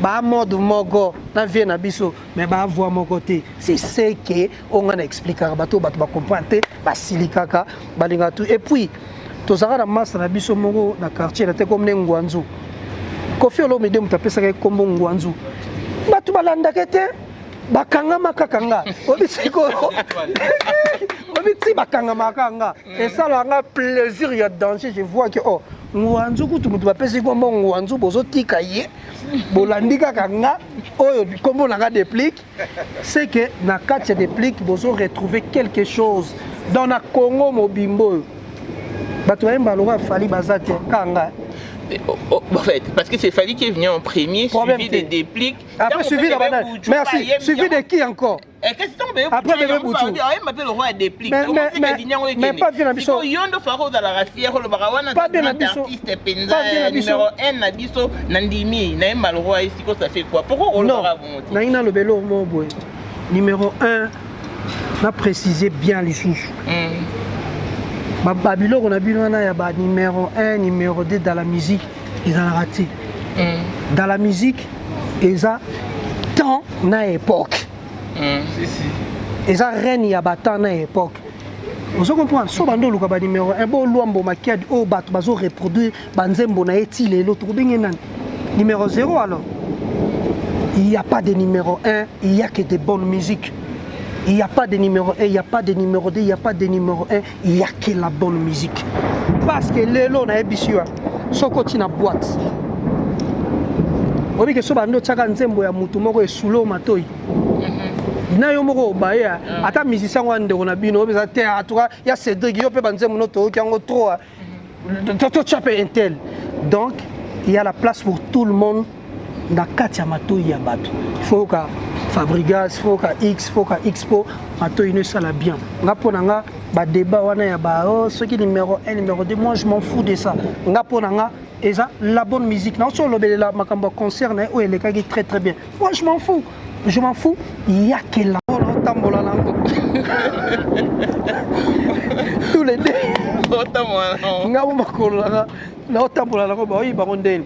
Ba mode mogo na vena biso mais ba voix mon côté. C'est ce que on a expliqué bato ba comprendre ba silikaka ba linga tout et puis tozaka na masse na biso moko na quartier na te comme Ngwanzu. Kofi Olomide mutapesa ke kombo Ngwanzu. Batu balandaka te bakanga makakanga. Obisiko. Obiti bakanga makanga. Et ça là plaisir ya danger je vois que oh Ngwanzu kutu mutu bapesi kombo Ngwanzu bozotika ye. Bolandika kanga oyo kombo nanga déplique c'est que na kati déplique bozo retrouver quelque chose dans na Congo mobimbo. En fait, parce que c'est Fali qui est venu en premier, suivi des dépliques. Après, suivi de merci. Suivi de qui encore? Après, bébé Bouchou. Il m'appelle le roi des dépliques. Mais pas bien Nabiso. Yondo Faro dans la rafière, le Barawana, pas bien Nabiso. Numéro 1, Nabiso, Nandimi, Naïma le roi, ici, ça fait quoi? Pourquoi on le Barawana? Naïna le Bélo, mon boy. Numéro 1, on a précisé bien les sous. Babylone, on a vu numéro 1, numéro 2 dans la musique, ils ont raté. Dans la musique, ils ont tant na époque. Ils ont rien y a tant na époque. Vous comprenez? So bando luka numéro 1, bon luambo makiad o bat bazo reproduire banzembo na etile l'autre bengenan. Numéro 0 alors. Il n'y a pas de numéro 1, il n'y a que des bonnes musiques. Il n'y a pas de numéro 1, il n'y a pas de numéro 2, il n'y a pas de numéro 1, il n'y a que la bonne musique. Parce que les lots na ebisua, so continue boîte. Obi ke so bando tsaka nzembo ya mutu moko esulo matoi. Na yo moko baya ata musicien wande on a bino obi za te atuka ya Cédric yo pe banzembo no to ki ngo trop. To chaper intel. Donc il y a la place pour tout le monde dans katia matoi ya bato. Il faut que Fabrigas, faut qu'à X, faut qu'à Expo, mato une ça la bien. Ngaponanga, ba débat wana ya ba oh ceux qui numéro 1, numéro 2, moi je m'en fous de ça. Ngaponanga, et ça la bonne musique. Non sur le la makamba concert na o eleka qui très très bien. Moi je m'en fous. Je m'en fous. Il y a que la tambola lango. Tous les deux. Ngabo makola na tambola lango ba yi ba ondel.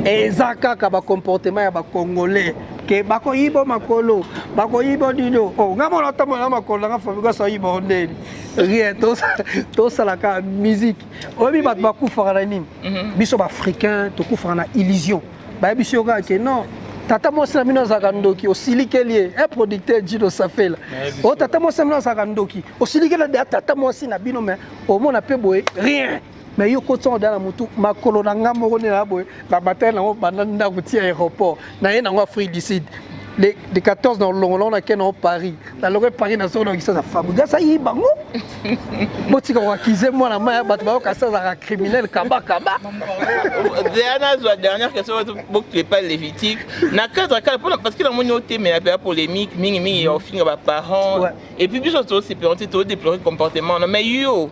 Ezaka ka ba comportement ya ba congolais. Que bako yibo makolo bako yibo dino oh ngamo na tambola makolo nga fabriga sa yibo ondeli rien to ça la musique obi bat ba kufa na nini biso ba africain to kufa na illusion ba biso ka que non tata mo sa mino za kandoki osilikeli un producteur Dino Safela oh tata mo sa mino za kandoki osilikeli de tata mo si na bino mais au mona pe boye rien mais yo koto dans la moto makolo na ngambo ne la boy la matin na banana routier aéroport na ye na Afrique du Sud de 14 dans Longolon na Ken en Paris dans le Paris na zone qui ça Fabriga ça y bango botika wa kize moi na ma bato ba ka ça za criminel kaba dernière question pour que pas lévitique na cadre parce que la monioté mais la polémique mingi au fin ba parents et puis puis surtout c'est pour tout déplorer comportement mais yo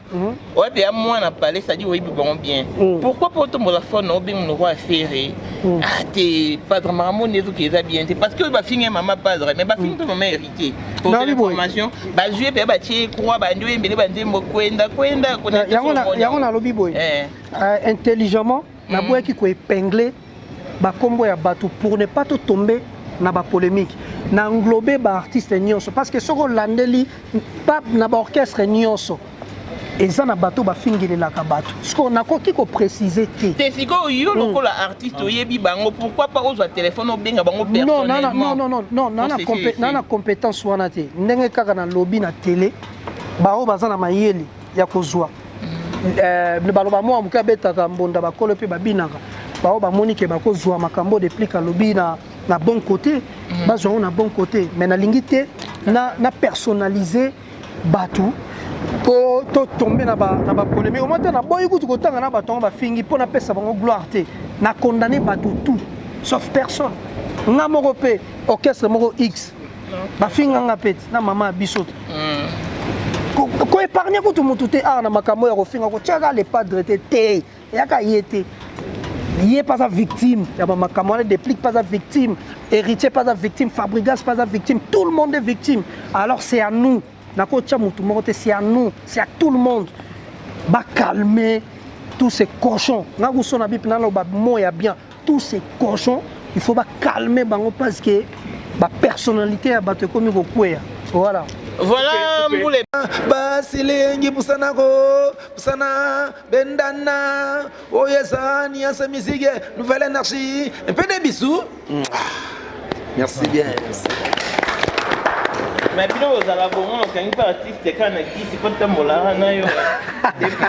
ouais bien moi na parler ça dit oui bon bien pourquoi pour ton téléphone on bien nous roi ferré ah t'es pas vraiment né tout qui est bien parce que ba finir maman padre mais ba finir maman héritier pour l'information ba jouer pe ba tie croix ba ndio mbele ba ndembo kwenda yango na lobby boy intelligemment na boy qui ko épingler ba combo ya bato pour ne pas te tomber na ba polémique na englober ba artiste nyonso parce que soko landeli pas na ba orchestre nyonso eza na bato ba fingelelaka bato siko na ko kiko préciser te siko yo lokola artiste oyebi bango pourquoi pas ozo téléphone obenga bango personnellement non na compétence wana te ndenge kaka na lobby na télé bao baza na mayeli ya kozwa ne baloba mo amuka betaka mbonda bakolo pe babinaka bao bamoni ke bakozwa makambo depuis ka lobby na bon côté bazwa na bon côté mais na lingité na personnaliser bato pour tomber na ba polémique au moins na boy kutu kotanga na bato ba fingi pour na pesa bango gloire te na condamner bato tout sauf personne nga moko pe orchestre moko X ba finga nga peti na mama bisoto ko épargner kutu mutu te na makambo ya ko finga ko tchaka les padres te yaka yete lié pas sa victime ya makambo ne déplique pas sa victime héritier pas sa victime Fabrigas pas sa victime tout le monde est victime alors c'est à nous c'est à nous, c'est à tout le monde. Bah calmer tous ces cochons. Tous ces cochons, il faut calmer parce que la personnalité a battu comme il voilà. Voilà pour les basilengi pusanako pusana bendana oyesani asa musique nouvelle énergie un peu de bisous. Merci bien. Merci. Mais puis nous allons voir quand il part artiste quand qui c'est pas tant mola na yo depuis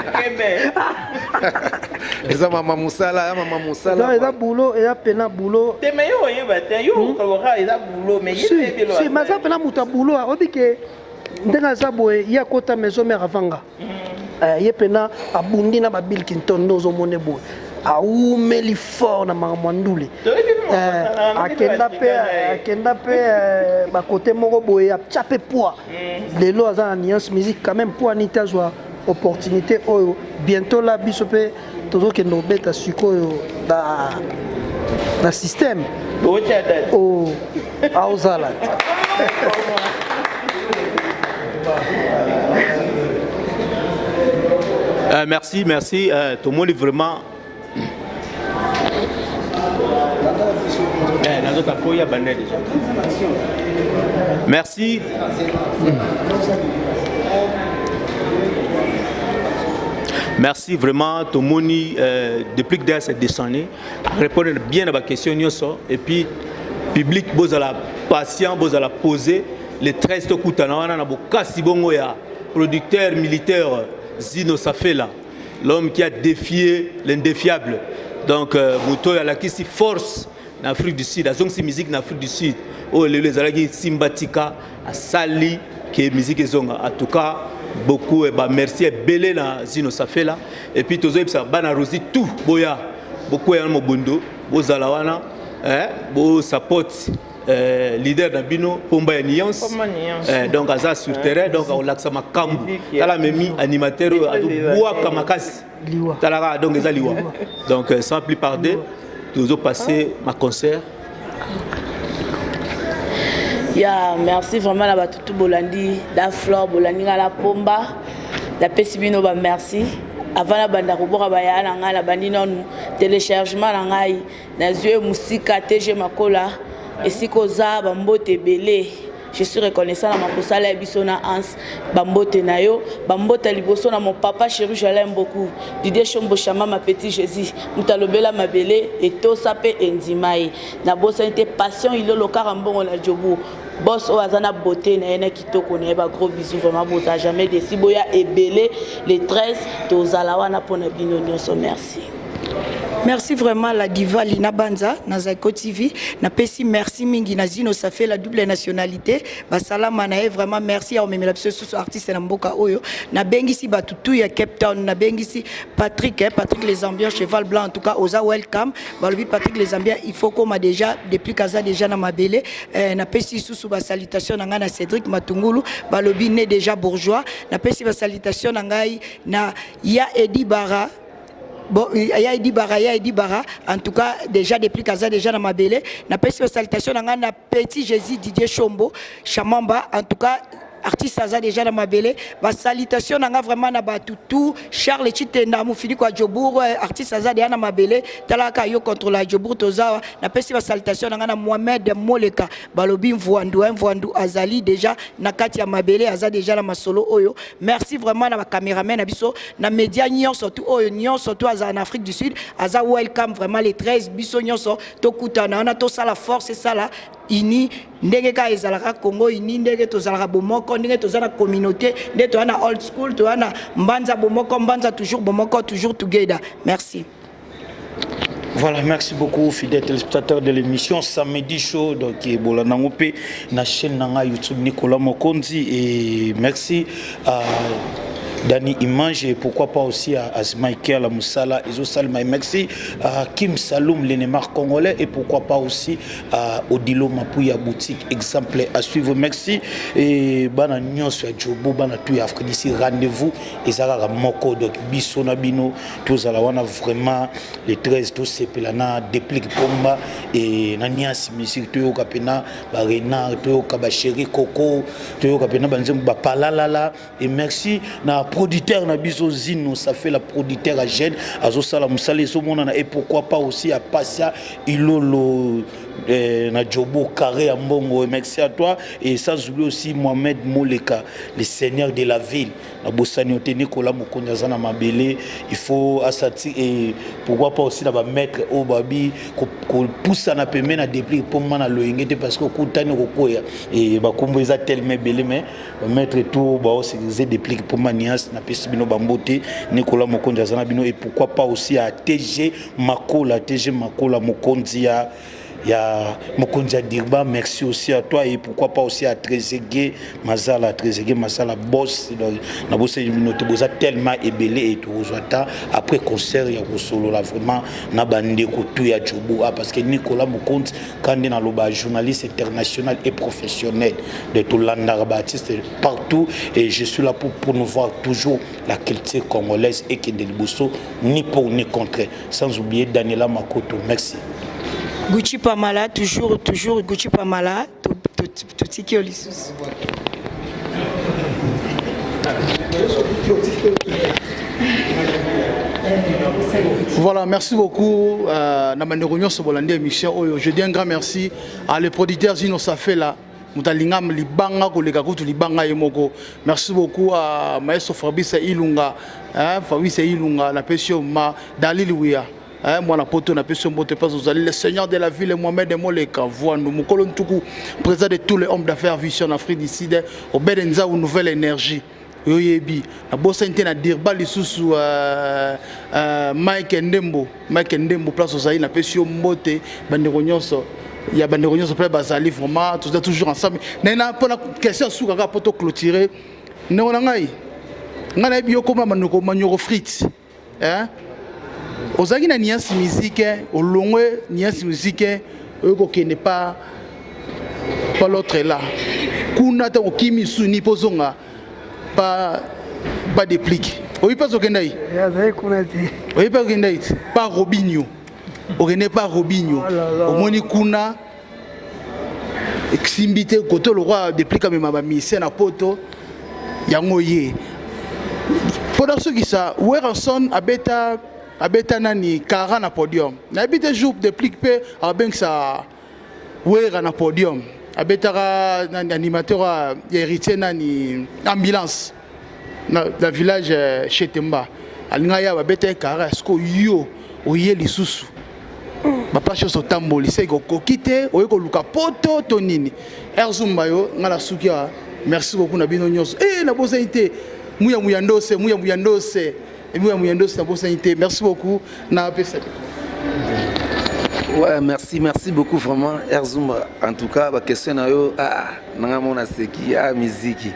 eza mama musala non eza boulot et pena boulot te mais yo yeba te yo ko eza boulot mais yebe lo si maza pena muta boulot obi ke ndenga za boye ya kota maison mère avanga ye pena abundi na ba Bill Clinton nozo mone boye aumeli fort na mamandule akenda pe ba côté moko boye a chape poids lelo aza na nuance musique quand même pour anita joie opportunité oyo bientôt la biso pe tozo ke no beta sikoyo na système oh auzala merci tout le monde est vraiment merci. Merci vraiment tout le monde depuis que c'est descendu répondre bien à ma question et puis public vous allez patient vous allez poser les 13 tokutana wana na bokasi bongo ya producteur militaire Zino Safela l'homme qui a défié l'indéfiable donc moto ya la kisi force en Afrique du Sud donc c'est musique en Afrique du Sud oh les alaki simbatika a sali que musique zonga en tout cas beaucoup et bah merci belé na Zino Safela et puis tozo ça bana rosi tout boya beaucoup ya mobondo bozala wana bo support leader Nabino Pomba ya Nuance donc aza sur terrain donc on l'axe makambu tala memi animateur boa kamakasi tala donc eza liwa donc sans plus tarder nous allons passer ma concert. Merci vraiment à tout Bolandi, la Flore Bolandi à la Pomba, la Pesibino merci. Avant la bande robora baya na la bandino téléchargement na ngai na zwe musika TG makola et sikoza bambote belé. Je suis reconnaissant à ma posala bisona ans bambote nayo bambote liboso na mon papa chéri je l'aime beaucoup Didier Chombo Chama ma petit Jésus mutalobela mabele et to sape enzimai na bosa inte passion ilo lokara mbongo na jobu boss o azana beauté na yena kitoko na ba gros bisous vraiment boza jamais déci boya ebélé les 13 tozala wana pona bino nyonso merci. Merci vraiment la diva Lina Banza na Zaiko TV. Na pesi merci mingi na Zino, ça fait la double nationalité. Basalama na vraiment merci à omemela biso artiste na mboka oyo. Na bengisi batutu ya Cape Town, na bengisi Patrick les ambiants cheval blanc en tout cas oza welcome. Balobi Patrick les ambiants il faut qu'on a déjà depuis kaza déjà na mabele na pesi susu ba salutation na nga na Cédric Matungulu balobi né déjà bourgeois. Na pesi ba salutation na ngai na ya Edi Bara. Bon, il y a Edi Bara, en tout cas, déjà depuis Kaza, déjà dans ma belle. Na pesi salutation na petit Jésus Didier Chombo, Chamamba, en tout cas. Artiste Aza déjà dans ma belle, ba salutation nanga vraiment na batutu Charles Chitenda mufili kwa Jobour artiste Aza déjà dans ma belle talaka yo contre la Jobour toza na pesi ba salutation nanga na Mohamed Moleka balobi mvuandu azali déjà na kati ya mabele Aza déjà na masolo oyo. Merci vraiment na ba caméraman na biso na média nyon surtout oyo nyon surtout Aza en Afrique du Sud Aza welcome vraiment les 13 biso nyonso tokutana na to sala force ça là ini ndenge ka ezalaka Congo ini ndenge tozalaka bomoko ndenge tozala communauté ndenge toana old school toana mbanza bomoko mbanza toujours bomoko toujours together. Merci. Voilà, merci beaucoup fidèles téléspectateurs de l'émission Samedi Show donc Bolanangopé na chaîne nanga YouTube Nicolas Mokonzi et merci à Dani Image et pourquoi pas aussi à Azmaïkia la Moussala Izo Salma et merci à Kim Saloum l'Enemar congolais et pourquoi pas aussi à Odilo Mapouya boutique exemple à suivre merci et bana nyonso ya Jobo bana tout Afrique d'ici rendez-vous et ça moko donc biso na bino tous ala wana vraiment les 13 tous sepelana déplique pomba et na niasi musique to kapena ba Renard to ka chéri Coco to kapena banzem ba palalala et merci na producteur na biso Zino ça fait la producteur à Gênes azo sala musale so monana et pourquoi pas aussi à Passia Ilolo na Jobo Carré à Mbongo merci à toi et sans oublier aussi Mohamed Moleka le seigneur de la ville na Bossani Nicolas Mokonza na Mabele il faut assati et pourquoi pas aussi na ba maître au babi ko poussa na peme na dépli pour mana loingete parce que kutani kokoya et ba kombo eza tellement belé mais maître tout ba aussi dépli pour manias na pesibino bambote Nicolas Mokonza na bino et pourquoi pas aussi à TG Makola Mokonzi ya Mokonza Dirba merci aussi à toi et pourquoi pas aussi à Trezeguet Mazala boss na bosse note boza tellement ébélé et tout après concert ya solo là vraiment na bande ko tout ya Jobo parce que Nicolas Mokonzi quand na loba journaliste international et professionnel de tout l'andar baptiste partout et je suis là pour promouvoir toujours la culture congolaise et qui Bosso ni pour ni contre sans oublier Daniela Makoto merci. Gucci Pamala, toujours Gucci Pamala, tout qui est lissus. Voilà, merci beaucoup. Je dis un grand merci à les producteurs Zino Safela. Merci beaucoup à Maestro Fabrice Ilunga, la passion Dalilouia. Moi la poto na peso mbote pas vous allez le seigneur de la ville Mohamed Moleka Voando Mukolo Ntuku président de tous les hommes d'affaires Vision Afrique d'ici au Bedenza ou nouvelle énergie yoyebi na bossa intena dirba lisusu Mike Ndembo place aux aïe na peso mbote bandeko nyonso ya bandeko nyonso pe bazali vraiment tous toujours ensemble na pour la question sous kaka poto clôturer ne na ngai ngana bioko manoko manyoko frites hein. Ozaki na niance musique, au long niance musique, qui n'est pas l'autre là. Kuna ta okimi suni pozonga pas déplique. Oui pas okendai. Oui pas okendai. Pas Robinho. On n'est pas Robinho. Au moni kuna eximbité côté le roi déplique même ma mission na poto yangoye. Pendant ce qui ça, Werson abeta nani kara na podium na habite jour de plique pe abeng sa wera na podium abeta nani animateur héritier nani ambulance na village chez Temba alinga ya abeta kara esko yo oye lisusu bapage nyonso otambolisa ekokoki te oye koluka poto to nini erzumba yo nga na suki awa merci beaucoup na bino nyonso nabosani te muya ndose nabosani te merci beaucoup na apesa. Ouais, merci beaucoup vraiment Erzumba. En tout cas, la question nanga mona seki musique.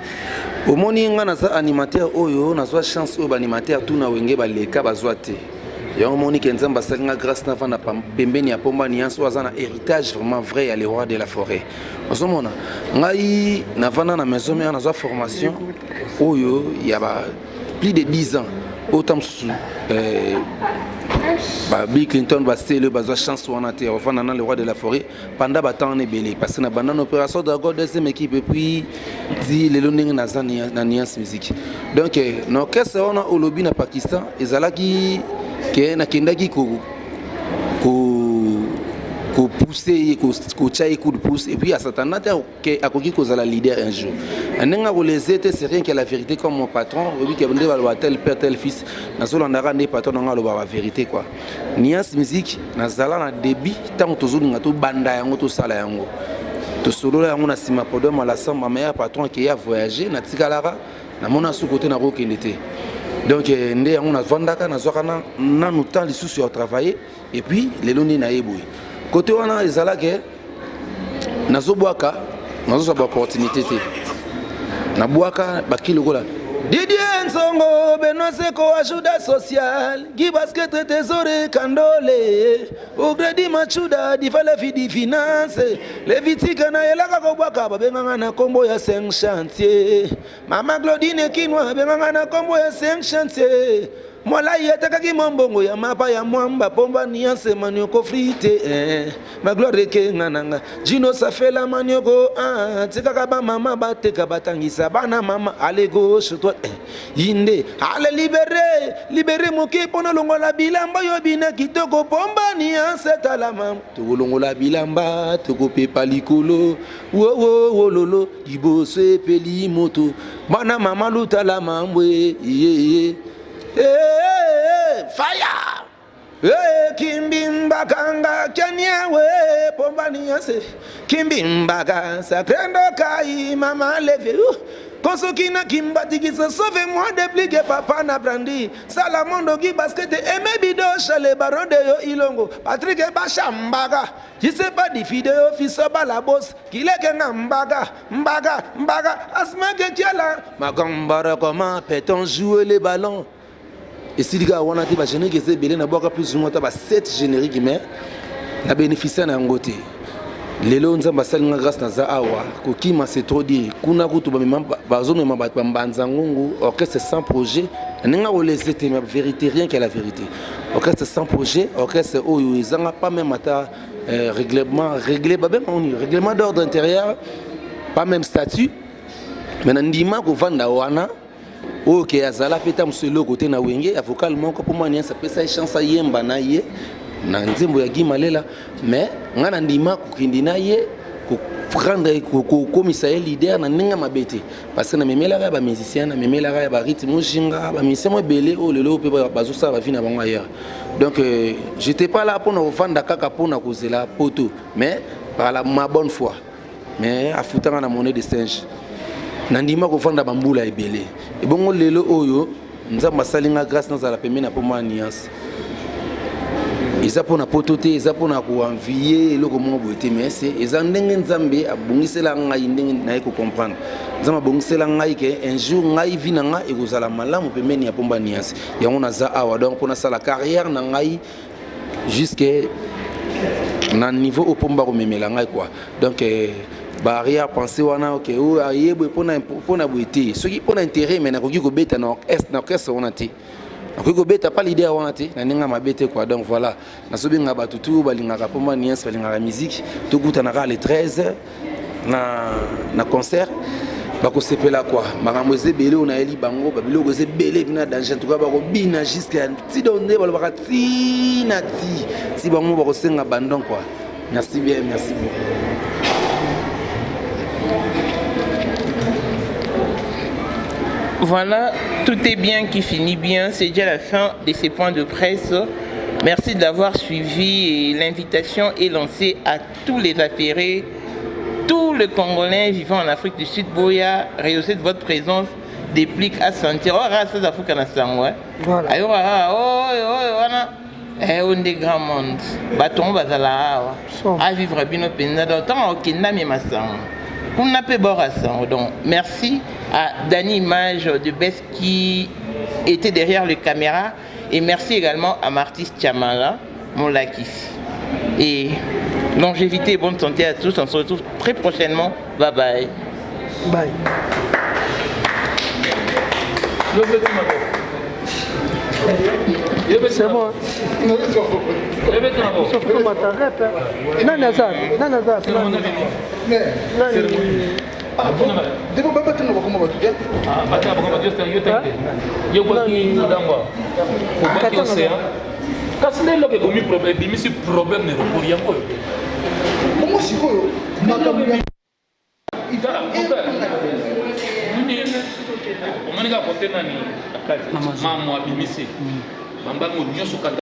Au moni nga na animateur oyo na zwa chance oyo animateur tout na wenge ba leka bazwa te. Ya moni kenzamba salinga grâce na vana pembeni ya pomba ni anso azana héritage vraiment vrai à les rois de la forêt. Osomona ngai na vana na maison mais na zwa formation oyo ya ba plus de 10 ans. Autant Bill Clinton va le bazar chance ou en terre enfin dans le roi de la forêt pendant battant est belé parce que na pendant opération d'accord deuxième équipe et puis dit les lonning na niance musique donc no qu'est-ce on a au lobby na Pakistan ezalaki ke na kendaki ko pousser ko chai coup de pouce et puis à Satan que akoki ko zala leader un jour nenga ko les étés c'est rien que la vérité comme mon patron oui que vende va tel père tel fils na solo ndara ne patron nga lo ba vérité quoi niance musique na zala na débit tant to zulu ngato banda yango to sala yango to solo yango na sima podom à la samba meilleur patron qui a voyagé na tikalara na mona sous côté na ro kendete donc ndé yango na vandaka na zokana nanu temps les sous travailler et puis les loni na yeboui côté wana ezala ke nazobwaka nazosa ba opportunité te na bwaka bakilo kola Didier Nzongo Benoseko ajuda social Guy basket trésorier Kandole au crédit machuda di fale fidi finance les vitika na elaka ko bwaka babenganga na kombo ya 5 chantier Mama Claudine Kinwa benganga na kombo ya 5 chantier Mwala yetakaki mambongo ya mapa ya mwamba pomba nianse manioko frite ma gloire ke ngananga Jino safela manioko tikaka ba mama bateka batangisa bana mama ale gauche toi inde ale libérer moki pona longola bilamba yo bina kitoko pomba nianse talama to longola bilamba to ko pepa likolo wo lolo ibose peli moto bana mama lutala mambwe fire Kimbimbaga Kenyawe Pombaniase Kimbimbaga Sakrendo Kai Mama Levé Konsokina Kimbatigisa sauve-moi dépliqué papa na brandi Salamondo Guy basket et Mebido Chale Baron de Yo Ilongo Patrick Bachambaga je sais pas di vidéo fils la boss qu'il est qu'un mbaga asma que tiala Magambara comment peut-on jouer les ballons. Et si les gars on a dit bah générique c'est belé na boka plus ou moins ba 7 génériques mais na bénéficier na ngoté lelo nzamba salinga grâce na za awa ko kima c'est trop dire kuna kutu ba memba bazo memba ba mbanza ngungu orchestre sans projet ninga o les était mais vérité rien que la vérité orchestre sans projet orchestre oyo izanga pas même ata règlement d'ordre intérieur pas même statut mais ndima ko vanda wana OK azala peta muselo côté na wenge avocat moko pour moi ni ça pesa chance yemba na ye na nzembo ya gimalela mais ngana ndima kokindi na ye ko prendre ko komisa leader na ninga mabete parce que na memela ba musicien na memela ba rythme jinga ba musicien mo belé o lelo pe bazo ça ba vie na bango ailleurs donc j'étais pas là pour nous vendre kaka pour na kozela poto mais par ma bonne foi mais afutanga na monnaie de singe nandima ko vanda bambula ebele e bongo lelo oyo nzamba salinga grâce na zala pemena pour moi niance eza pona potote eza pona ko envier eloko mo boete mais c'est eza ndenge nzambe abungisela ngai ndenge na ko comprendre nzamba bungisela ngai ke un jour ngai vina nga ekozala malamu pemeni ya pomba niance yango na za awa donc pona sala carrière na ngai jusqu'à na niveau au pomba ko memela ngai quoi donc barrière penser wana OK ou ayebo pona boete ce qui pona intérêt mais na ko ko beta na orchestre wana ti na ko beta pas l'idée wana ti na ninga mabete quoi donc voilà na sobinga batutu balingaka pomba niance balingaka musique to guta na le 13 na concert bako sepela quoi makambo ezebele ona eli bango babiloko ezebele bina danger tout cas bako bina jusqu'à ti donné balobaka ti na ti bango bako senga bandon quoi merci bien merci beaucoup. Voilà, tout est bien qui finit bien. C'est déjà la fin de ces points de presse Merci d'avoir suivi et l'invitation est lancée à tous les affairés, tous les Congolais vivant en Afrique du Sud. Boya, rehaussez de votre présence, déplique à sentir. Oh, rase d'Afrique na sango. Voilà. Ayo, on des grands mondes. Baton bazala. À vivre bino penza. D'autant au kinami masango. On n'a pas bord à sango. Donc, merci à Dani Image de Best qui était derrière les caméras. Et merci également à Martis Tiamala, mon lakis. Et longévité et bonne santé à tous. On se retrouve très prochainement. Bye bye. Bye. C'est bon. Sauf que ma t'arrête. Non, Nazar. Non, Nazar. Debo baba tena bakoma batu ya. Ah, bata bakoma batu yo tenge. Yo kwa ki ndangwa. Kubaki océan. Kasile loke komi problème, bimisi problème ne pour yango. Comment sikoyo? Makambo. Omani ka kote nani? Mama abimisi. Mamba mo nyoso kata